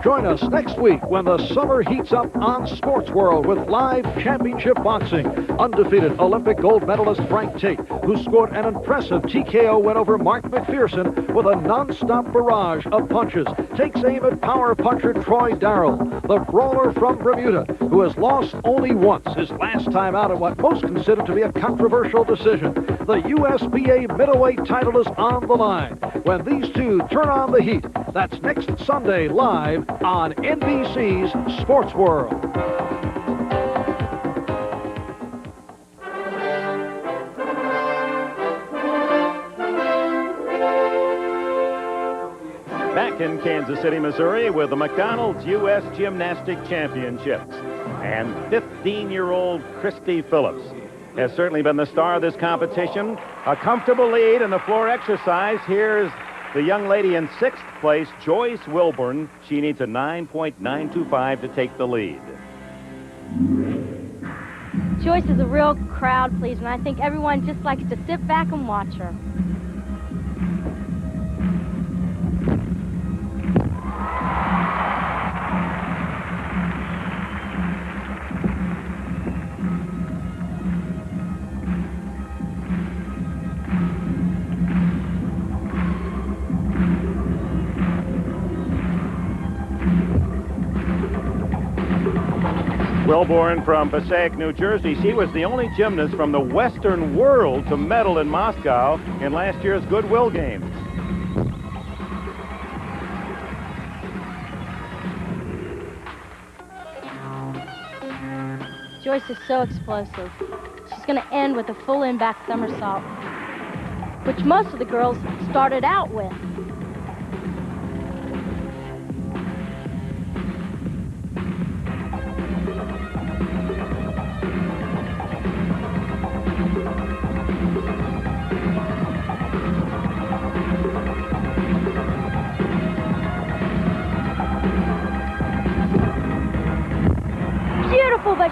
Join us next week when the summer heats up on SportsWorld with live championship boxing. Undefeated Olympic gold medalist Frank Tate, who scored an impressive TKO win over Mark McPherson with a non-stop barrage of punches, takes aim at power puncher Troy Darrell, the brawler from Bermuda, who has lost only once, his last time out in what most consider to be a controversial decision. The USBA middleweight title is on the line when these two turn on the heat. That's next Sunday live on NBC's SportsWorld. Back in Kansas City, Missouri, with the McDonald's U.S. Gymnastics Championships. And 15-year-old Christy Phillips has certainly been the star of this competition. A comfortable lead in the floor exercise. Here's the young lady in 6th place, Joyce Wilburn. She needs a 9.925 to take the lead. Joyce is a real crowd pleaser, and I think everyone just likes to sit back and watch her. Wilburn from Passaic, New Jersey. She was the only gymnast from the Western world to medal in Moscow in last year's Goodwill Games. Joyce is so explosive. She's going to end with a full in-back somersault, which most of the girls started out with.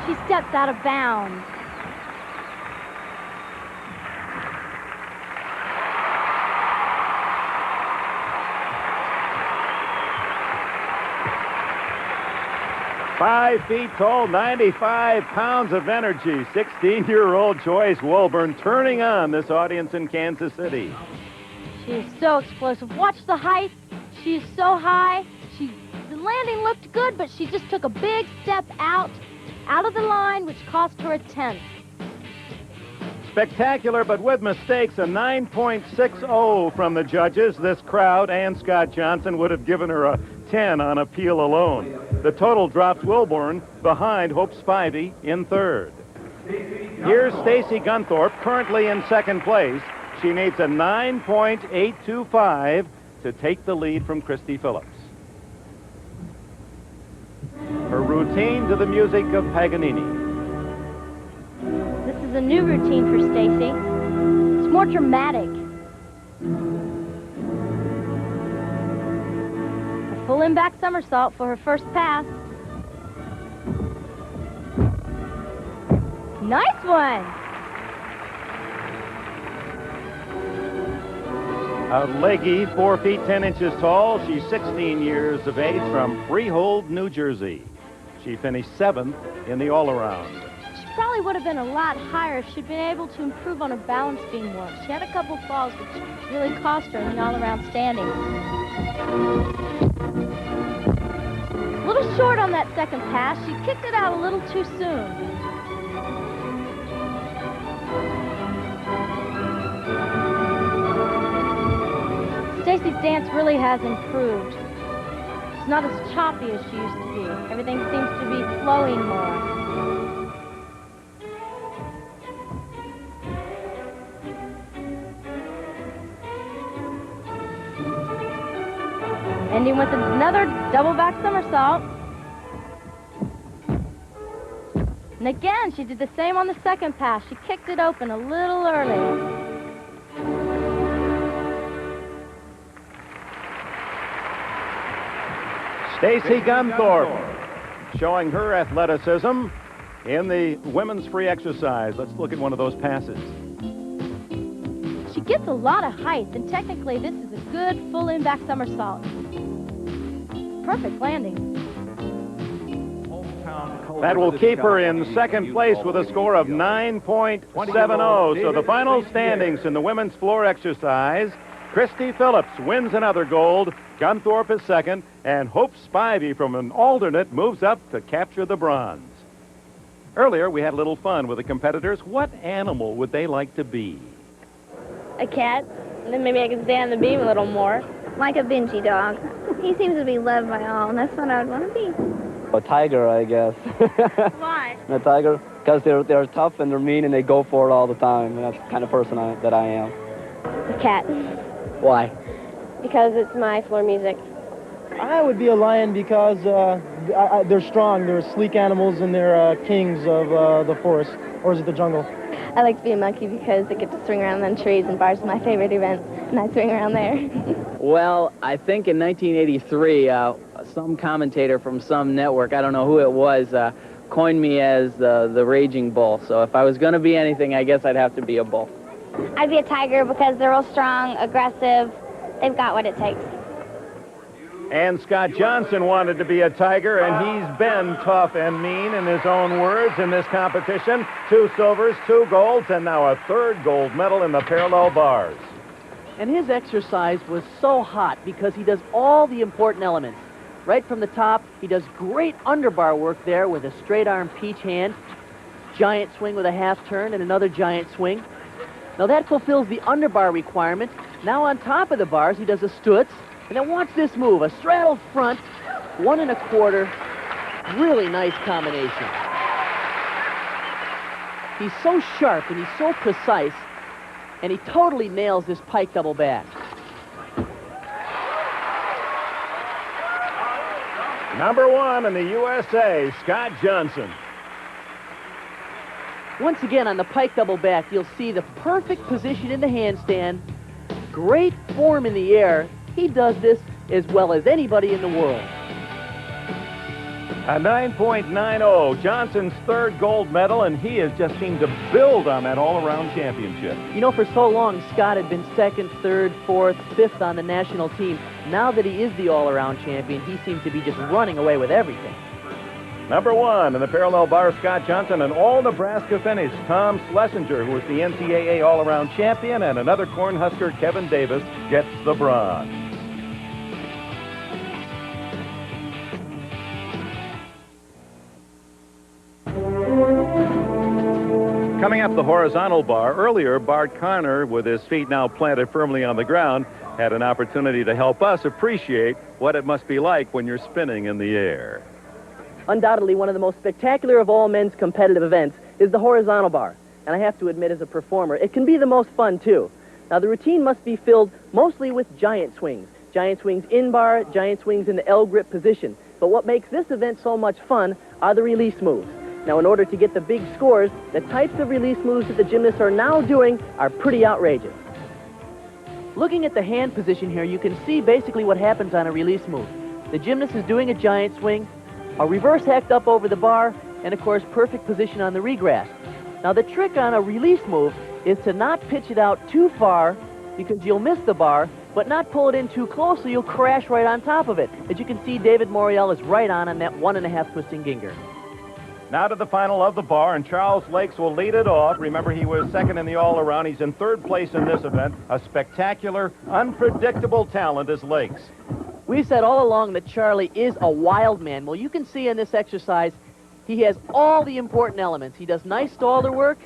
she steps out of bounds. Five feet tall, 95 pounds of energy. 16-year-old Joyce Wilburn turning on this audience in Kansas City. She is so explosive. Watch the height. She is so high. The landing looked good, but she just took a big step out of the line, which cost her a 10th. Spectacular, but with mistakes, a 9.60 from the judges. This crowd and Scott Johnson would have given her a 10 on appeal alone. The total drops Wilburn behind Hope Spivey in third. Here's Stacy Gunthorpe, currently in second place. She needs a 9.825 to take the lead from Christy Phillips. Her routine to the music of Paganini. This is a new routine for Stacy. It's more dramatic. A full in-back somersault for her first pass. Nice one! A leggy, 4 feet 10 inches tall. She's 16 years of age from Freehold, New Jersey. She finished 7th in the all-around. She probably would have been a lot higher if she'd been able to improve on her balance beam work. She had a couple falls, which really cost her in the all-around standing. A little short on that second pass. She kicked it out a little too soon. Stacy's dance really has improved. She's not as choppy as she used to be. Everything seems to be flowing more. Ending with another double back somersault. And again, she did the same on the second pass. She kicked it open a little early. Stacy Gunthorpe showing her athleticism in the women's free exercise. Let's look at one of those passes. She gets a lot of height, and technically this is a good full in-back somersault. Perfect landing. That will keep her in second place with a score of 9.70. So the final standings in the women's floor exercise, Christy Phillips wins another gold, Gunthorpe is second, and Hope Spivey from an alternate moves up to capture the bronze. Earlier, we had a little fun with the competitors. What animal would they like to be? A cat, and then maybe I can stay on the beam a little more. Like a Benji dog. He seems to be loved by all, and that's what I would want to be. A tiger, I guess. Why? A tiger, because they're tough and they're mean and they go for it all the time. And that's the kind of person that I am. A cat. Why? Because it's my floor music. I would be a lion because they're strong. They're sleek animals and they're kings of the forest. Or is it the jungle? I like to be a monkey because I get to swing around on trees, and bars is my favorite event, and I swing around there. Well, I think in 1983, some commentator from some network, I don't know who it was, coined me as the raging bull. So if I was going to be anything, I guess I'd have to be a bull. I'd be a tiger because they're real strong, aggressive. They've got what it takes. And Scott Johnson wanted to be a tiger, and he's been tough and mean in his own words in this competition. 2 silvers, 2 golds, and now a 3rd gold medal in the parallel bars. And his exercise was so hot because he does all the important elements. Right from the top, he does great underbar work there with a straight arm peach hand, giant swing with a half turn, and another giant swing. Now that fulfills the underbar requirement. Now on top of the bars, he does a stutz. And then watch this move, a straddled front, 1 1/4, really nice combination. He's so sharp and he's so precise, and he totally nails this pike double back. Number 1 in the USA, Scott Johnson. Once again, on the pike double back, you'll see the perfect position in the handstand, great form in the air. He does this as well as anybody in the world. A 9.90, Johnson's third gold medal, and he has just seemed to build on that all-around championship. You know, for so long, Scott had been second, third, fourth, fifth on the national team. Now that he is the all-around champion, he seems to be just running away with everything. Number 1 in the parallel bar, Scott Johnson, an all-Nebraska finish. Tom Schlesinger, who was the NCAA all-around champion, and another Cornhusker, Kevin Davis, gets the bronze. Coming up the horizontal bar, earlier Bart Connor, with his feet now planted firmly on the ground, had an opportunity to help us appreciate what it must be like when you're spinning in the air. Undoubtedly, one of the most spectacular of all men's competitive events is the horizontal bar. And I have to admit, as a performer, it can be the most fun, too. Now, the routine must be filled mostly with giant swings. Giant swings in bar, giant swings in the L grip position. But what makes this event so much fun are the release moves. Now, in order to get the big scores, the types of release moves that the gymnasts are now doing are pretty outrageous. Looking at the hand position here, you can see basically what happens on a release move. The gymnast is doing a giant swing, a reverse hacked up over the bar, and of course, perfect position on the regrasp. Now, the trick on a release move is to not pitch it out too far because you'll miss the bar, but not pull it in too close so you'll crash right on top of it. As you can see, David Morial is right on that 1.5 twisting ginger. Now to the final of the bar, and Charles Lakes will lead it off. Remember, he was second in the all-around. He's in third place in this event. A spectacular, unpredictable talent is Lakes. We've said all along that Charlie is a wild man. Well, you can see in this exercise, he has all the important elements. He does nice stalder work.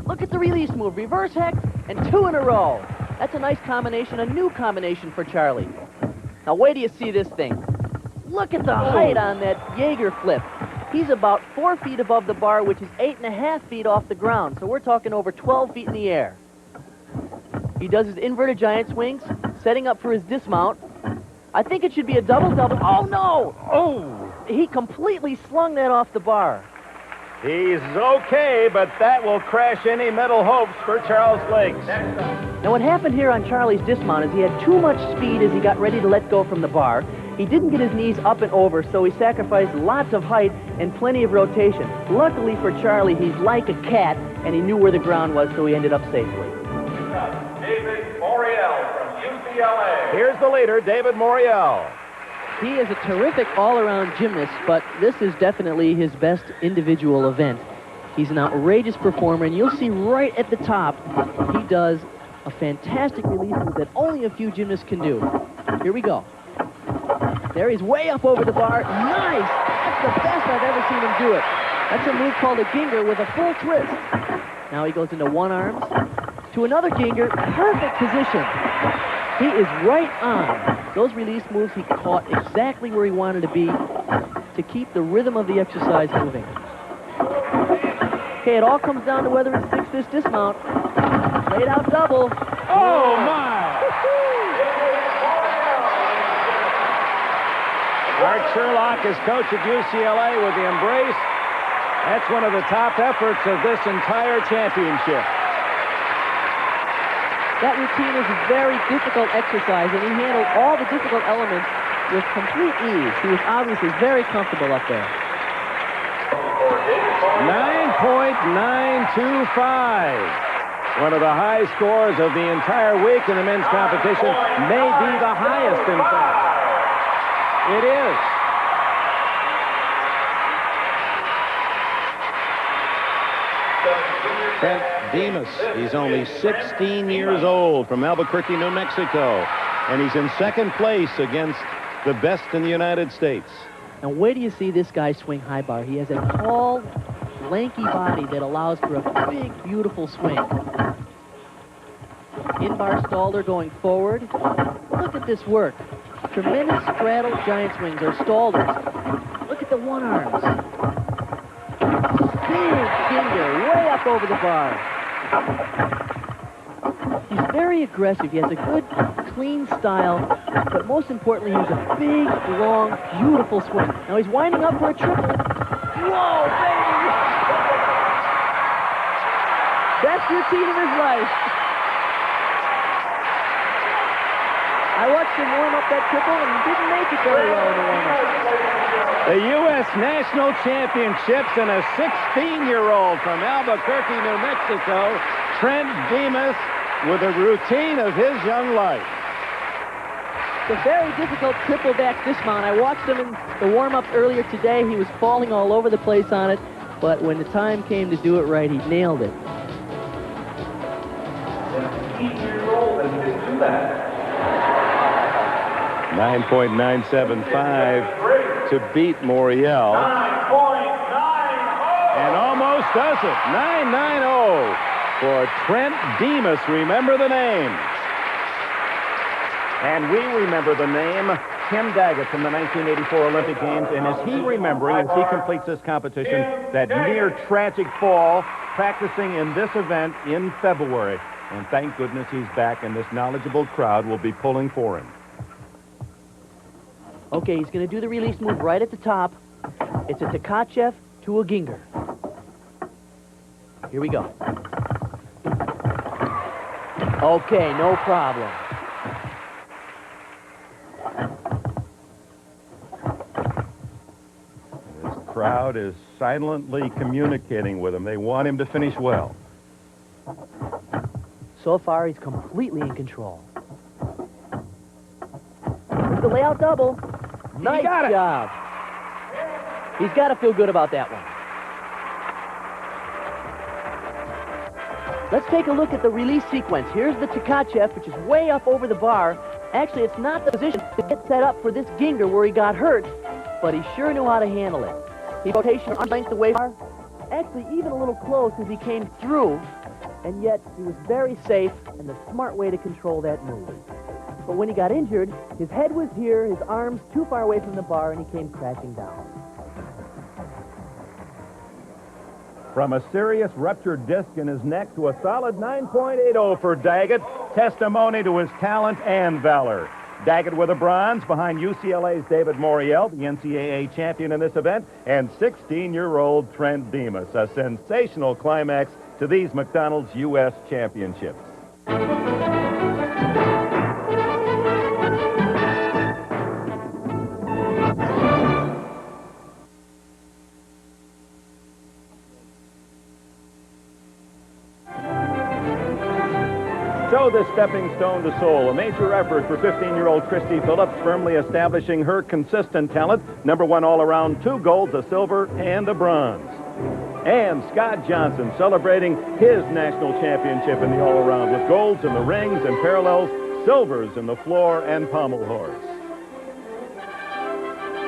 Look at the release move, reverse hex, and 2 in a row. That's a nice combination, a new combination for Charlie. Now, wait till you see this thing. Look at the height on that Jaeger flip. He's about 4 feet above the bar, which is 8.5 feet off the ground. So we're talking over 12 feet in the air. He does his inverted giant swings, setting up for his dismount. I think it should be a double-double. Oh, no! Oh! He completely slung that off the bar. He's okay, but that will crash any medal hopes for Charles Lakes. Now, what happened here on Charlie's dismount is he had too much speed as he got ready to let go from the bar. He didn't get his knees up and over, so he sacrificed lots of height and plenty of rotation. Luckily for Charlie, he's like a cat, and he knew where the ground was, so he ended up safely. David Morial from UCLA. Here's the leader, David Morial. He is a terrific all-around gymnast, but this is definitely his best individual event. He's an outrageous performer, and you'll see right at the top, he does a fantastic release move that only a few gymnasts can do. Here we go. There he's way up over the bar. Nice! That's the best I've ever seen him do it. That's a move called a ginger with a full twist. Now he goes into one arms to another ginger. Perfect position. He is right on. Those release moves, he caught exactly where he wanted to be to keep the rhythm of the exercise moving. Okay, it all comes down to whether it sticks this dismount. Laid out double. Oh, my! Art Sherlock is coach at UCLA with the embrace. That's one of the top efforts of this entire championship. That routine is a very difficult exercise, and he handled all the difficult elements with complete ease. He was obviously very comfortable up there. 9.925. One of the high scores of the entire week in the men's competition. May be the highest, in fact. It is. Trent Demus, he's only 16 years old, from Albuquerque, New Mexico. And he's in second place against the best in the United States. Now, wait till you see this guy swing high bar. He has a tall, lanky body that allows for a big, beautiful swing. In-bar stalder going forward. Look at this work. Tremendous straddle giant swings or stalders. Look at the one arms. Big ginger, way up over the bar. He's very aggressive. He has a good, clean style, but most importantly, he has a big, long, beautiful swing. Now he's winding up for a triple. Whoa, baby! Best routine of his life. I watched him warm up that triple and he didn't make it very well in the warm-up. The U.S. National Championships and a 16-year-old from Albuquerque, New Mexico, Trent Demus, with a routine of his young life. It's a very difficult triple back dismount. I watched him in the warm-ups earlier today. He was falling all over the place on it, but when the time came to do it right, he nailed it. 17-year-old and can do that. 9.975 to beat Morial. 9.90. And almost does it. 9.90 for Trent Demus. Remember the name. And we remember the name Tim Daggett from the 1984 Olympic Games. And is he remembering, as he completes this competition, that near tragic fall practicing in this event in February. And thank goodness he's back, and this knowledgeable crowd will be pulling for him. Okay, he's going to do the release move right at the top. It's a Tkachev to a Ginger. Here we go. Okay, no problem. This crowd is silently communicating with him. They want him to finish well. So far, he's completely in control. The layout double. Nice job. He's got to feel good about that one. Let's take a look at the release sequence. Here's the Tkachev, which is way up over the bar. Actually, it's not the position to get set up for this Ginger where he got hurt, but he sure knew how to handle it. He rotation arm length away from bar. Actually, even a little close as he came through, and yet he was very safe and the smart way to control that move. But when he got injured, his head was here, his arms too far away from the bar, and he came crashing down. From a serious ruptured disc in his neck to a solid 9.80 for Daggett, testimony to his talent and valor. Daggett with a bronze behind UCLA's David Morial, the NCAA champion in this event, and 16-year-old Trent Demus. A sensational climax to these McDonald's U.S. Championships. So the stepping stone to Seoul, a major effort for 15-year-old Christy Phillips, firmly establishing her consistent talent. #1 all-around, 2 golds, a silver, and a bronze. And Scott Johnson celebrating his national championship in the all-around with golds in the rings and parallels, silvers in the floor and pommel horse.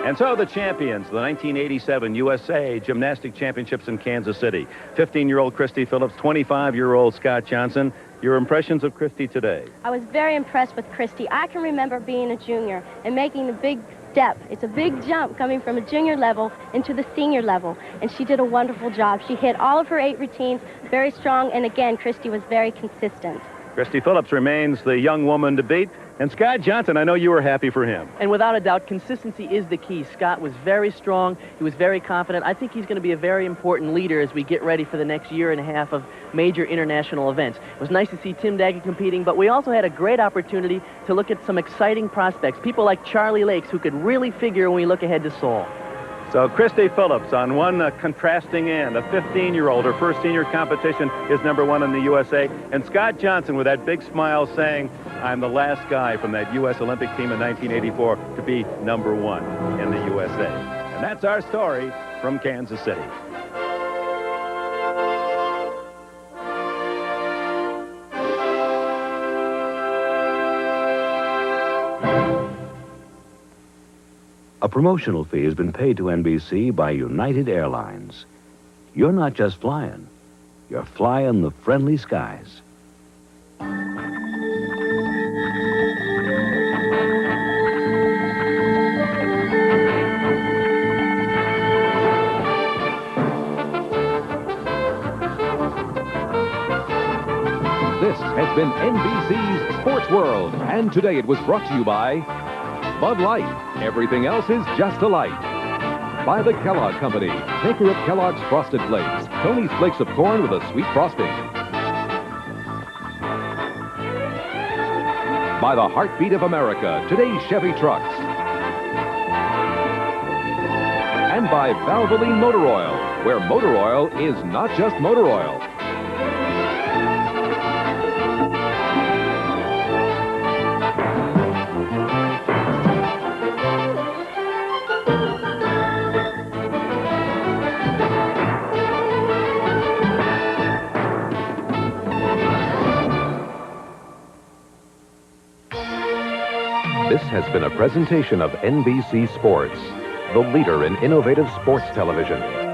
And so the champions, the 1987 USA Gymnastics Championships in Kansas City. 15-year-old Christy Phillips, 25-year-old Scott Johnson. Your impressions of Christy today? I was very impressed with Christy. I can remember being a junior and making the big step. It's a big jump coming from a junior level into the senior level, and she did a wonderful job. She hit all of her 8 routines very strong, and again, Christy was very consistent. Christy Phillips remains the young woman to beat. And Scott Johnson, I know you were happy for him. And without a doubt, consistency is the key. Scott was very strong. He was very confident. I think he's going to be a very important leader as we get ready for the next year and a half of major international events. It was nice to see Tim Daggett competing, but we also had a great opportunity to look at some exciting prospects, people like Charlie Lakes, who could really figure when we look ahead to Seoul. So Christy Phillips on one contrasting end, a 15-year-old, her first senior competition is #1 in the USA. And Scott Johnson with that big smile saying, I'm the last guy from that U.S. Olympic team in 1984 to be #1 in the USA. And that's our story from Kansas City. A promotional fee has been paid to NBC by United Airlines. You're not just flying, you're flying the friendly skies. This has been NBC's Sports World, and today it was brought to you by Bud Light. Everything else is just a light. By the Kellogg Company, maker of Kellogg's Frosted Flakes, Tony's Flakes of Corn with a sweet frosting. by the heartbeat of America, today's Chevy trucks. And by Valvoline Motor Oil, where motor oil is not just motor oil. This has been a presentation of NBC Sports, the leader in innovative sports television.